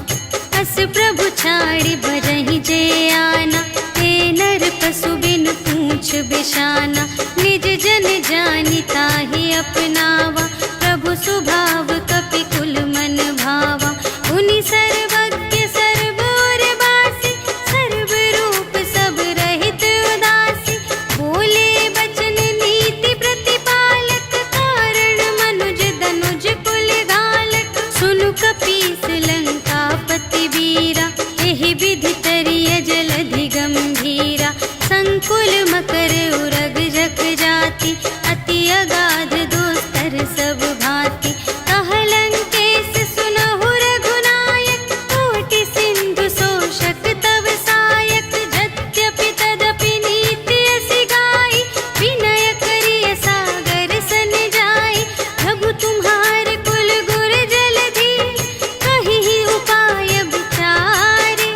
अस प्रभु छाड़ी भरहि जय आना, ते नर पशु बिनु पूछ बिशाना। निज जन जानि ताहि अपनावा, प्रभु स्वभाव कपि कुल मन भावा। उनि सर्वज्ञ सर्व और वासी, सर्व रूप सब रहित उदासी। बोले बचन नीति प्रतिपालक, कारण मनुज धनुज कुल घालक। सुनु कपीस लंकापति वीरा, एहि विधि तरिय जलधि गंभीरा। संकुल मकर उरग जख जाति, अति अगाध दोस्तर सब भांति। कहलंकेश सुनहु रघुनायक, कोटि सिंधु शोषक तव सायक। यद्यपि तदपि नीति असि गाई, विनय करिय सागर सन जाई। प्रभु तुम्हार कुल गुर जलधि, कहिहि उपाय विचारे।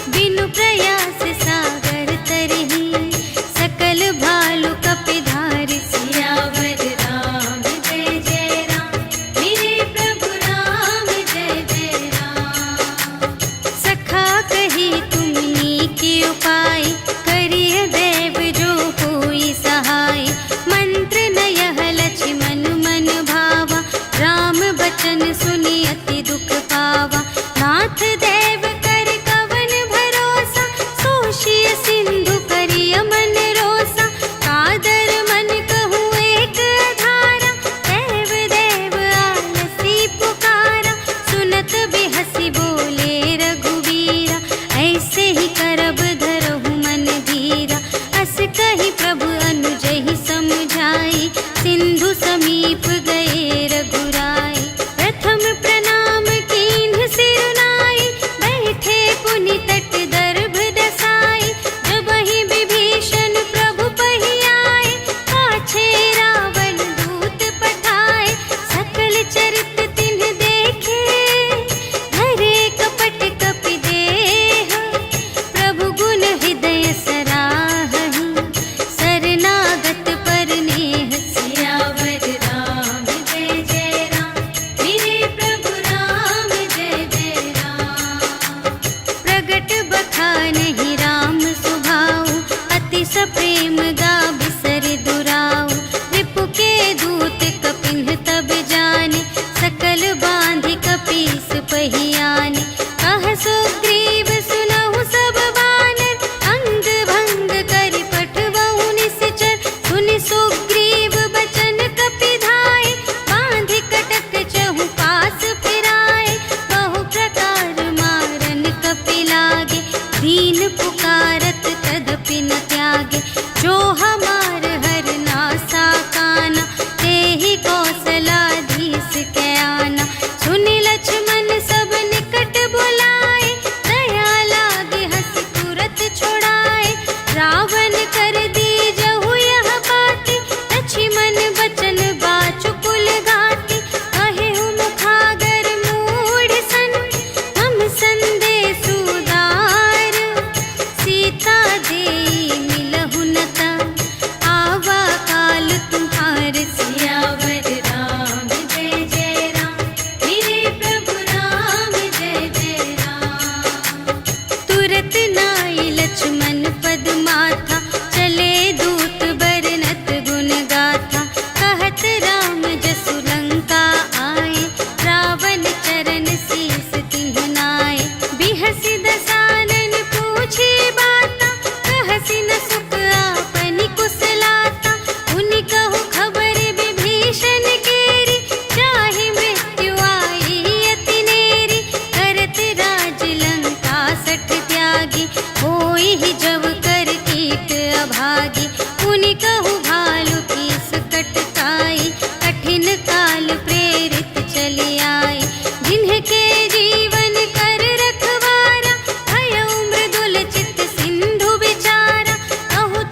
बिनु प्रयास सागर तरहि, सकल भालु कपिधारि। सियावर राम जय जय राम, मेरे प्रभु राम जय जय राम। सखा कही तुमनी के उपाय, करिय देव जो कोई सहाय। मंत्र न यह लक्ष्मण मन भावा, राम बचन सुनि अति दुख पावा। नाथ देव कर कवन भरोसा, सोषिय सिंधु करिय मन रोसा। कादर मन कहूँ एक धारा, देव देव आलसी पुकारा। सुनत बिहसी बोले रघुवीरा, ऐसे ही करब धरहु मन धीरा। अस कही प्रभु अनुजहि समझाई, सिंधु समीप गए रघुराई। प्रथम प्रणाम कीन्ह सिरुनाई, बैठे पुनि तट दर्भ दसाई। जबहि विभीषण प्रभु पहि आए, पाछे रावण दूत पठाए। सकल चरित तिन्ह देखे, धरे कपट कपि देह। प्रभु गुण हृदय सराहहि, शरणागत पर नेह। सियावर राम जय जय राम, मेरे प्रभु राम जय जय राम। प्रगट बखानहि राम सुभाऊ, अति सप्रेम गा बिसरि दुराऊ। रिपु के दूत कपिन्ह तब जाने, सकल बांधि कपीस पहि आने। कह सुग्रीव सुनहु सब बानर, अंग भंग करि पठवहु निश्चर। सुनि सुग्रीव बचन कपि धाय, बांधि कटक चहु पास फिराए। बहु प्रकार मारन कपि लागे, दीन पुकारत तदपि न त्यागे। जो हमार हर नासा काना, तेहि कौशलाधीश के आना। सुनि लक्ष्मण सब निकट बुलाए, दया लागे हँसि तुरत छुड़ाए। रावण कर दीजहु यह बाती, लक्ष्मण बचन बाचु कुल घाती। कहेहु मुखागर मूढ़ सन, हम संदेश उदार। सीता देई मिलहु न ता, आवा काल तुम्हार। सियावर राम जय जय राम, मेरे प्रभु राम जय जय राम। तुरत नाई लक्ष्मण पद माथा, चले दूत बरनत गुण गाथा। कहत राम जसु लंका आए, रावण चरण शीस तिन्ह नाए। बिहसि दसानन पूछे बाता, कहसि न सुख आपनि कुशलाता। उनि कहु खबर विभीषण केरी, जाहि मृत्यु आई अति नेरी। करत राज लंका सठ त्यागी, होई ही जब कर कीट अभागी। उनि कहु भालु की सकट काई, कठिन काल प्रेरित चली आई। जिन्हके जीवन कर रखवारा, भयउ मृदुल चित सिंधु विचारा। कहु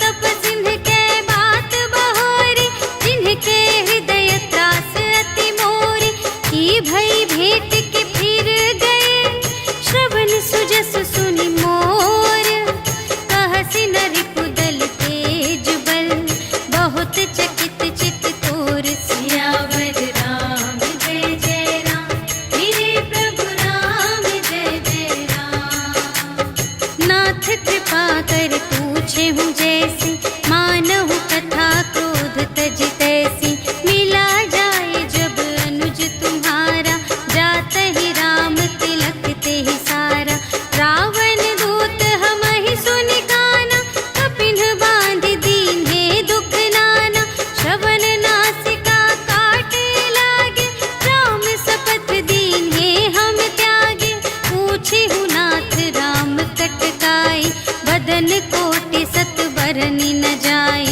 बनी न जाई।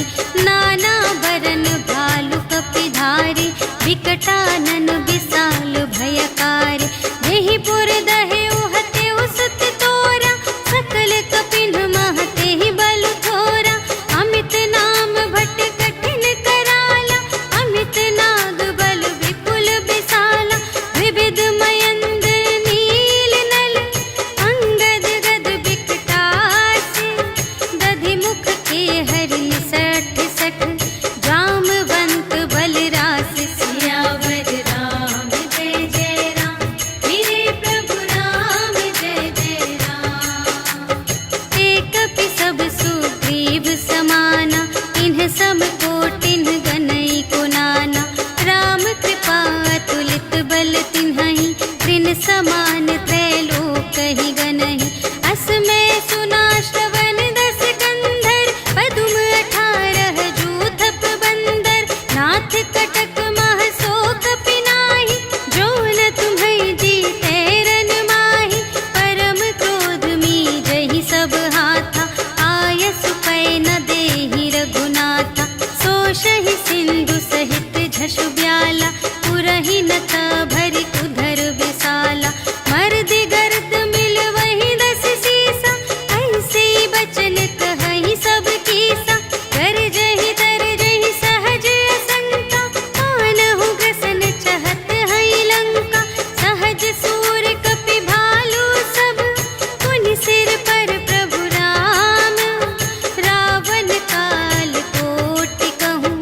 नाना बरन भालु कपिधारी, विकटानन विशाल भयकारी। देहि पुर दहे उहते उसत तोरा, सकल कपिन महते ही बल थोरा। अमित नाम भट कठिन कराला, अमित नाग बल विपुल विशाला। विविध मयंद्र नील नल, अंगद गद विकटासी। दधि मुख के हरि सठ सठ, जामवंत बलरास। सियावर राम जय जय राम, मेरे प्रभु राम जय जय राम। एक कपि सब सुग्रीव समाना, इन्ह सम कोटिन गनई को नाना। राम कृपा अतुलित बल तिन्हहि, त्रिन समान त्रैलोकहि गनहि। अस में सुना श्रवण दस कंधर, पदुम 18 जूथप बंदर। नाथ कटक मह शोक पिनाहि, जो न तुम्है जीते रन माहि। परम क्रोध मीजहि सब हाथा, आयसु पै न देहि रघुनाथा। सोषहि सिंधु सहित झषु ब्याला, पुरहि नथ भरि उधर विशाला। मर्दि गर्द मिल वही 10 सीसा, ऐसे बचन कहहि सब कीसा। गरजहि तरजहि सहज असंका, मानहु ग्रसन चहत हई लंका। सहज सूर कपि भालु सब, पुनि सिर पर प्रभु राम। रावण काल कोटि कहूँ,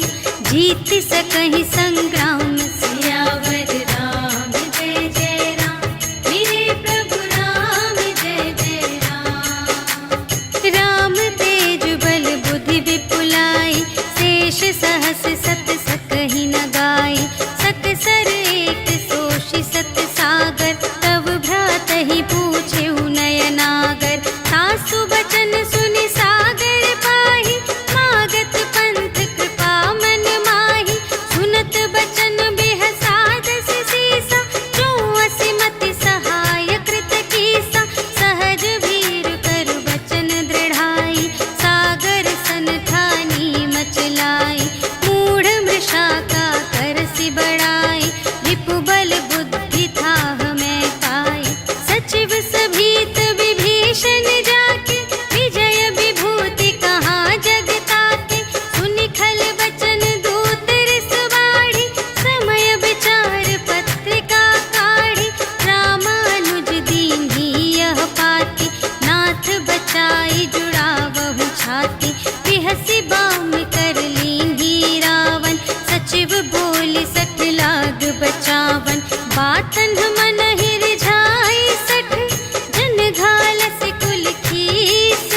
जीत सकहि संग्राम। सियावर राम जय जय राम, मेरे प्रभु राम जय जय राम। राम तेज बल बुद्धि विपुलाई, शेष सहस सत सकहि न गाई। सकसर एक सोषि सत सागर, तब भ्रातहि पूछेहु नयनागर। सासु बचन सुनि सागर पाहि, मागत पंथ कृपा मन माहि। सुनत बचन बिहसा 10 सीसा, जो असिमति सहाय कृत कीसा। सहज भीर करु बचन दृढ़ाई, सागर सन ठानी मचलाई। मूढ़ मृषा का करसि बड़ाई, रिपु बल बुद्धि थाह मैं पाई। सचिव सभीत विभीषण जाके, विजय विभूति कहाँ जग ताके। सुनि खल बचन दूत रिस बाढ़ी, समय विचार पत्रिका काढ़ी। रामानुज दीन्ही यह पाती, नाथ बचाई जुड़ावहु छाती। बिहसि बाम कर लीन्ही रावण, सचिव बोलि 60 लाग बचावन। बातन मन रिझाई 60, जन घालसि कुल खीस।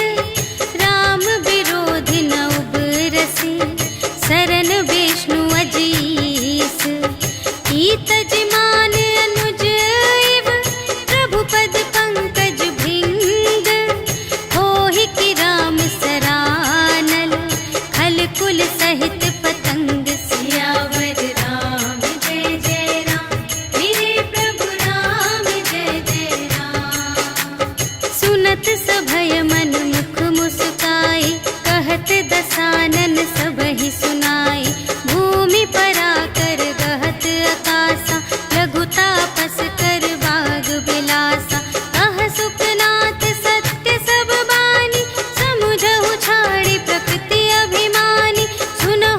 राम विरोधि न उबरसि, सरन विष्णु अजीस। ईतज मान अनुज इव, प्रभु पद पंकज भृंग। होहि कि राम सरानल, खल कुल सहित पतंग। सियावर राम जय जय राम, मेरे प्रभु राम जय जय राम। सुनत सभय मन मुख मुस्काई, कहत दसानन सबहि सुनाई। भूमि पराकर गहत आकासा, लघु तापस कर बाग बिलासा। कह सुखनाथ सत्य सब बानी, समुझहु छाड़ी प्रकृति अभिमानी। सुनहु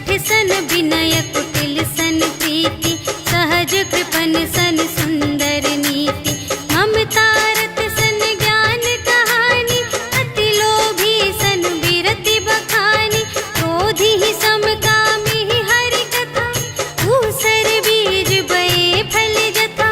शठ सन विनय कुटिल सन प्रीति, सहज कृपन सन सुंदर नीति। ममता रत सन ज्ञान कहानी, अति लोभी सन विरति बखानी। क्रोधी ही समकामी ही हरि कथा, ऊसर बीज बये फल जथा।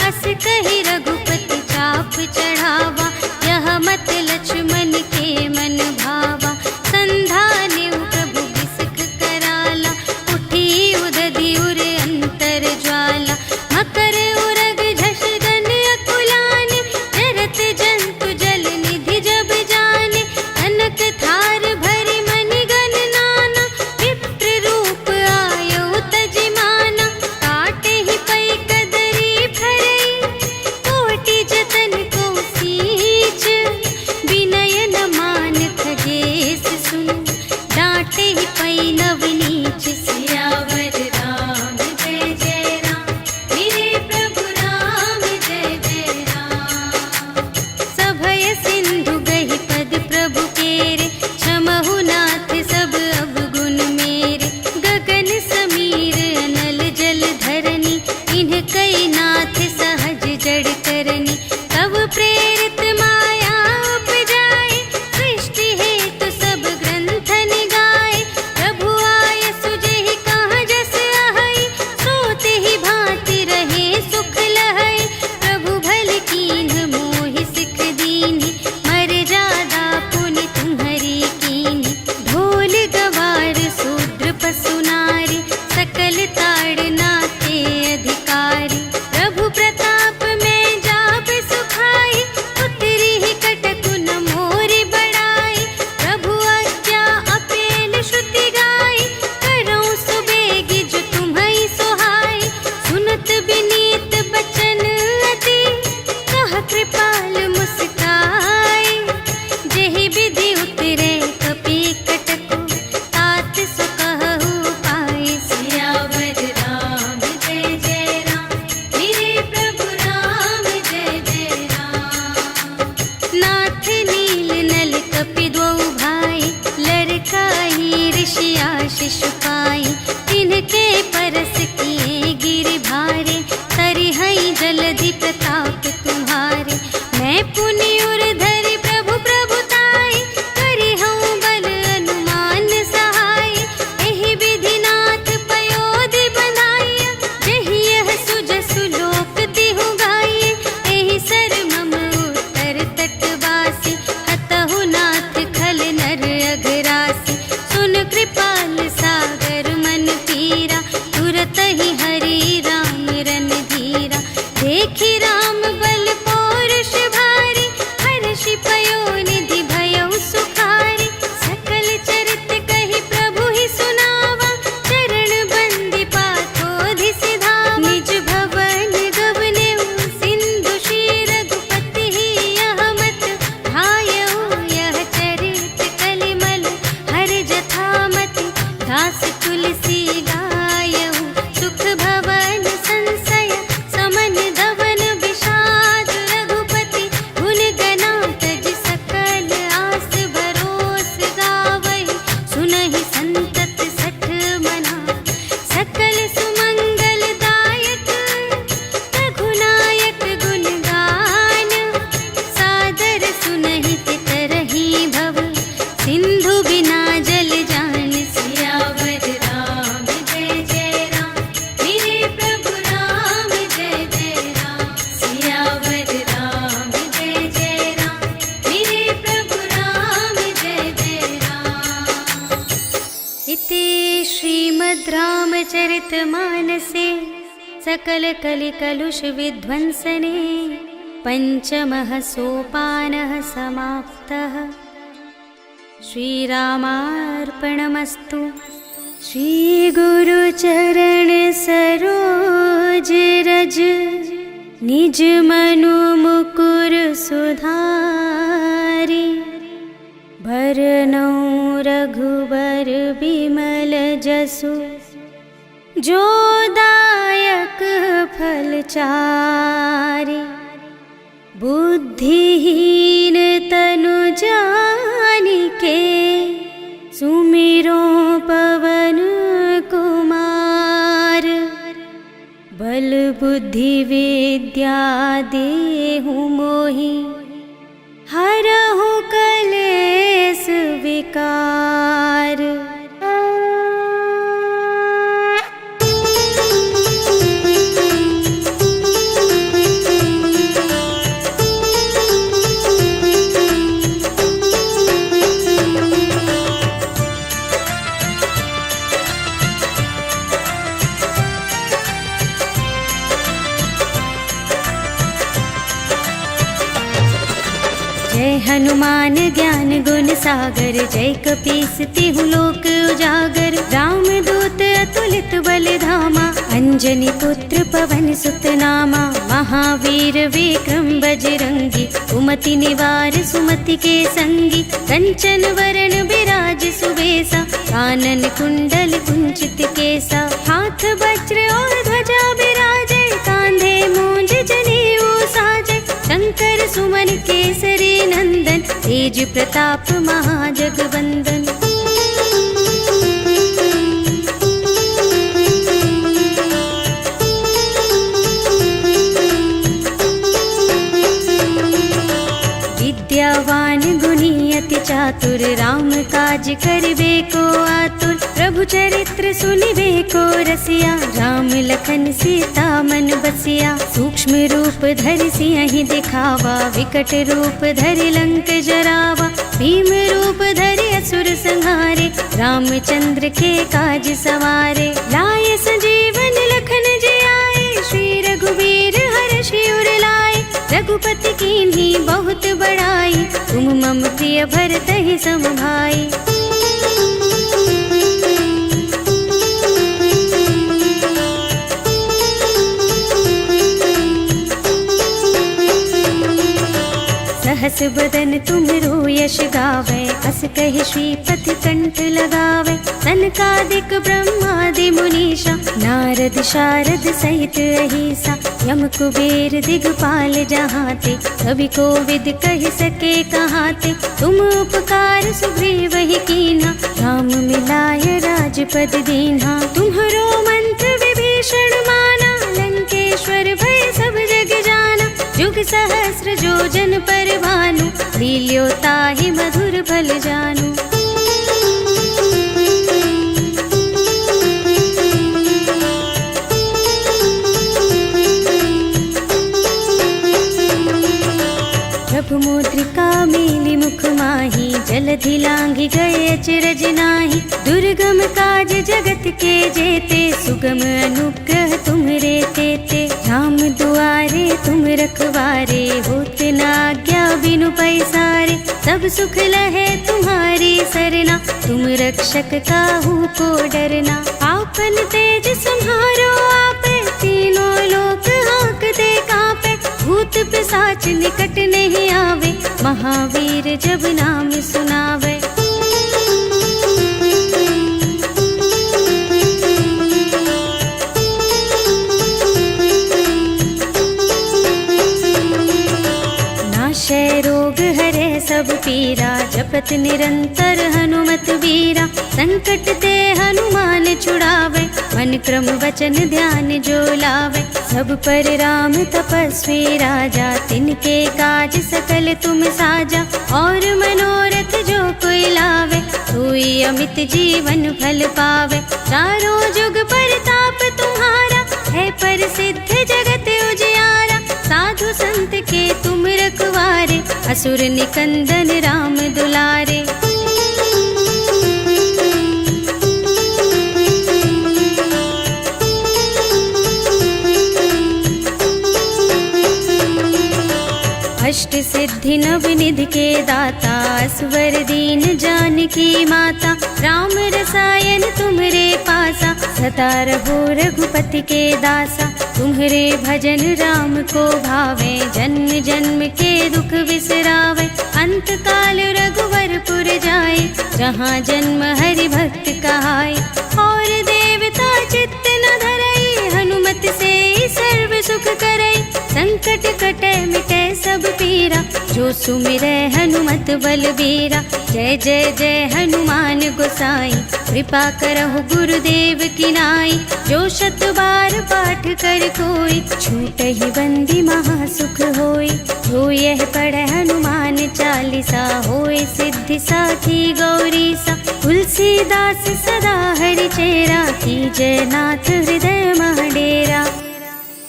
अस कहि रघुपति चाप चढ़ावा, यह मत लक्ष्मण के मन भावा। संधाने प्रभु बिसख कराला, उठी उदधि उर अंतर ज्वाला। मकर उरग झष गन अकुलाने, जरत जंतु जल निधि जब जाने। कनक थार भरि मनि गण नाना, विप्र रूप आयौ तजिमाना। काटे ही पै कदरी फरई, कोटि जतन को सींच। विनय न मान खगेश सुन, डांटे ही पै नव नीच। सियावर राम जय जय राम, मेरे प्रभु राम जय जय राम। सभय सिंधु गहि पद प्रभु केरे, क्षमहु नाथ सब अवगुण मेरे। गगन समीर अनल जल धरनी, इन्ह कई नाथ सहज जड़ करनी। तब प्रेरित माया उपजाए, सृष्टि हेतु सब ग्रंथन गाए। प्रभु आय सुजेहि कहाँ जस अहै, सोते ही भांति रहे सुख लहै। प्रभु भल कीन्ह मोहि सिख दीन्हि, मर्यादा पुनि तुम्हरी कीन्हि। ढोल गवार शूद्र पशु नारी, सकल ताड़ना ते अधिकारी। प्रभु प्रताप में जाप सुखाई, उतरी ही कटकु न मोरि बड़ाई। प्रभु आज्ञा अपेल श्रुति गाई, करऊँ सुबेगी जो तुम्है सोहाई। सुनत विनीत बचन अति, कह कृपाल मुस्काई। जेहि विधि उतरे कपि कटकु, तात सो कहु पाई। सियावर राम जय जय राम, मेरे प्रभु राम जय जय राम। नाथ नील नल कपि द्वौ भाई, लरकाई ऋषि आशीष पाई। तिनके परस किए गिरि भारे, तरिहै जलधि प्रताप तुम्हारे। मैं पुनि उर धरि प्रभु प्रभुताई, करिहउँ बल अनुमान सहाय। एहि विधि नाथ पयोधि बनाय, जेहि यह सुजसु लोक तिहु गाये। एहि सर मम उत्तर तटवासी, हतहु नाथ खल नर अघरासी। सुन कृपाल सागर मन पीरा, तुरत ही हरि राम रन धीरा। देखि राम बल पौरुष भारी, हर्षि पयोनिधि भयउ सुखारी। सकल चरित कहि प्रभु ही सुनावा, चरण बंदी पाथोधि सिधावा। निज भवन गवनेउ सिंधु श्री रघुपति ही, यह मत भायउ यह चरित कलिमल हर जथामति। दास तुलसी गायउ, सुख भवन संशय समन धवन विषाद। रघुपति गुण गना तज सकल आस, भरोस गावहि सुनहि संतत सठ मना। सकल सुमंगल दायक, रघुनायक गुण गान। सादर सुनहि तितरहि भव, सिंधु बिना जल जान। सियावर राम जय जय राम, मेरे प्रभु राम जय जय राम। सियावर राम जय जय राम, मेरे प्रभु राम जय जय राम। इति श्रीमद् रामचरितमानसे सकल कलि कलुष विध्वंसने, पंचमः सोपानः समाप्तः। श्रीरामार्पणमस्तु। श्री गुरु चरण सरोज रज, निज मनु मुकुर सुधारी। भरनउँ रघुबर बिमल जसु, जो दायक फल चारि। बुद्धिहीन तनु जानिके, सुमिरो पवन बुद्धि विद्या देहु मोहि, हरहु कलेस विकार। जय हनुमान ज्ञान गुण सागर, जय कपीस तिहु लोक उजागर। राम दूत अतुलित बल धामा, अंजनी पुत्र पवन सुत नामा। महावीर विक्रम बजरंगी, कुमति निवार सुमति के संगी। कंचन वरण बिराज सुबेसा, कानन कुंडल कुंचित केसा। हाथ वज्र और ध्वजा बिराजे, कांधे मूंज जनेऊ साजे। शंकर सुमन केसरी नंदन, तेज प्रताप महाजगवंदन। विद्यावान गुणी अति चातुर, राम काज करिबे को आतुर। प्रभु चरित्र सुनिबे को रसिया, राम लखन सीता मन बसिया। सूक्ष्म रूप धरि सियहि दिखावा, विकट रूप धरि लंक जरावा। भीम रूप धरि असुर संहारे, रामचंद्र के काज सवारे। लाए संजीवन लखन जियाए, श्री रघुवीर हर्षि उर लाए। रघुपति कीन्ही बहुत बड़ाई, तुम मम प्रिय भरतहि सम भाई। सहस बदन तुमरो यश गावे, अस कहि श्रीपति कंठ लगावे। सनकादिक ब्रह्मादि मुनीषा, नारद शारद सहित अहिसा। यम कुबेर दिगपाल जहाते, कवि कोविद कहि सके कहाते। तुम उपकार सुग्रीव ही कीन्हा, राम मिलाय राजपद दीन्हा। तुम्हरो मंत्र विभीषण माना, लंकेश्वर भय सब जग जाना। जुग सहस्र जो जन पर भानु, लील्यो ताहि मधुर फल जानू। प्रभु मुद्रिका मेलि मुख माहि, जलधि लांघि गए अचरज नाहि। दुर्गम काज जगत के जेते, सुगम अनुग्रह तुम्हरे तेते। राम दुआरे तुम रखवारे, होत न आज्ञा बिनु पैसारे। सब सुख लहे तुम्हारी सरना, तुम रक्षक काहू को डरना। आपन तेज सम्हारो आपे, तीनों लोक हांकते कांपे। भूत पिशाच निकट नहीं आवे, महावीर जब नाम सुनावे। नाशय रोग हरे सब पीरा, जपत निरंतर हनुमत वीरा। संकट ते हनुमान छुड़ावे, मन क्रम वचन ध्यान जो लावे। सब पर राम तपस्वी राजा, तिनके काज सकल तुम साजा। और मनोरथ जो कोई लावे, सोई अमित जीवन फल पावे। चारों जुग परताप तुम्हारा, है प्रसिद्ध जगत उजियारा। साधु संत के तुम रखवारे, असुर निकंदन राम दुलारे। अष्ट सिद्धि नव निधि के दाता, स्वर दीन जानकी माता। राम रसायन तुम्हरे पासा, सदा रहो रघुपति के दासा। तुम्हरे भजन राम को भावे, जन्म जन्म के दुख बिसरावे। अंत काल रघुवरपुर जाए, जहाँ जन्म हरि भक्त कहाए। और देवता चित्त न धरई, हनुमत से सर्व सुख करई। संकट कटे मिटे सब पीरा, जो जो सुमिरै हनुमत बलबीरा। जय जय जय हनुमान गोसाई, कृपा करहु गुरुदेव की नाई। जो शत बार पाठ कर कोई, छूटहि बंदी महासुख होय। जो यह पढ़ै हनुमान चालीसा, होय सिद्धि साखी गौरीसा। तुलसीदास सदा हरिचेरा, कीजय नाथ हृदय मह डेरा।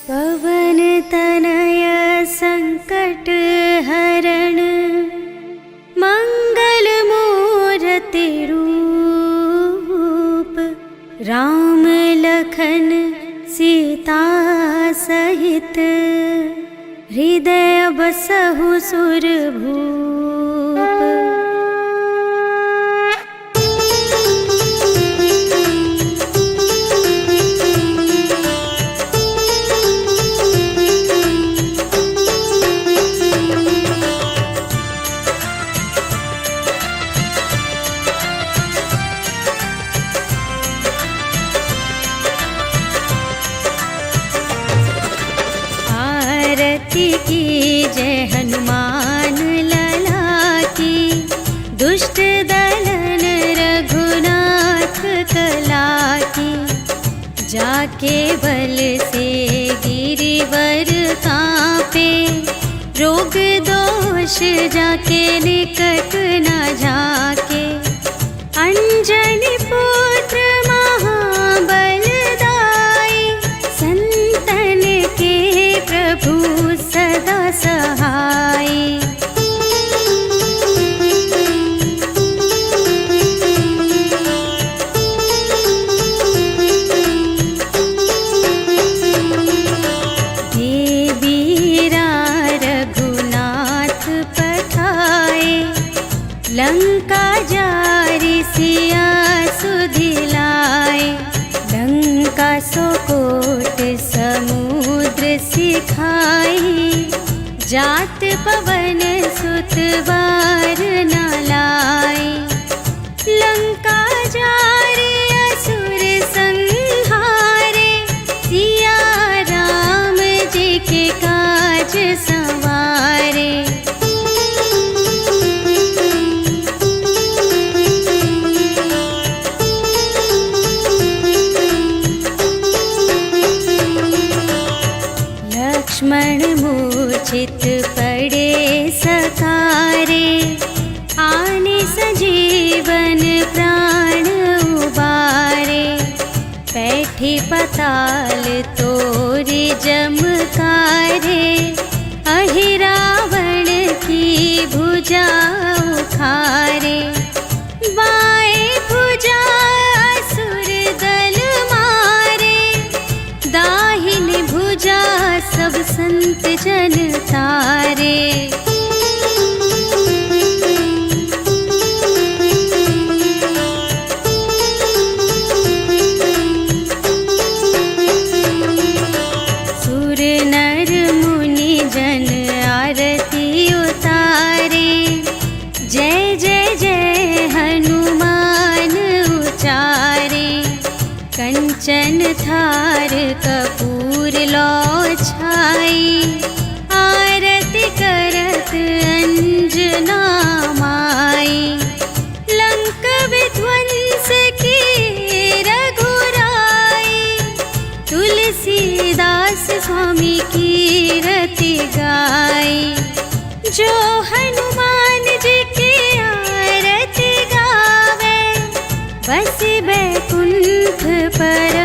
पवन तनय संकट हरण, मंगल मूरति रूप। राम लखन सीता सहित, हृदय बसहु सुरभूप। की जय हनुमान लला की, दुष्ट दलन रघुनाथ कला की। जाके बल से गिरिवर कांपे, रोग दोष जाके निकट न झाके। अंजनी पुत्र महाबलदाई, संतन के प्रभु सदा सहाय। देवीरा रघुनाथ पठाए, लंका जारि सिया सुधिलाए। लंका सोकोट समुद्र सिखाई, जात पवन सुत बार न लाई। लंका जारि असुर संहारे, सिया राम जी के काज संवारे। लक्ष्मण मूर्छित पड़े सकारे, आने सजीवन प्राण उबारे। बैठी पताल तोरी जमकारे, अहि रावण की भुजा उखारे। बाएं भुजा असुर दल मारे, दाहिन भुजा सब संत जन तारे। सुर नर मुनि जन आरती उतारे, जय जय जय हनुमान उचारे। कंचन थार कपूर लो छाई, आरती करत अंजना माई। लंक विध्वंस की रघुराई, तुलसीदास स्वामी की रति गाई। जो हनुमान जी की आरती गावे, बस बैकुंठ पर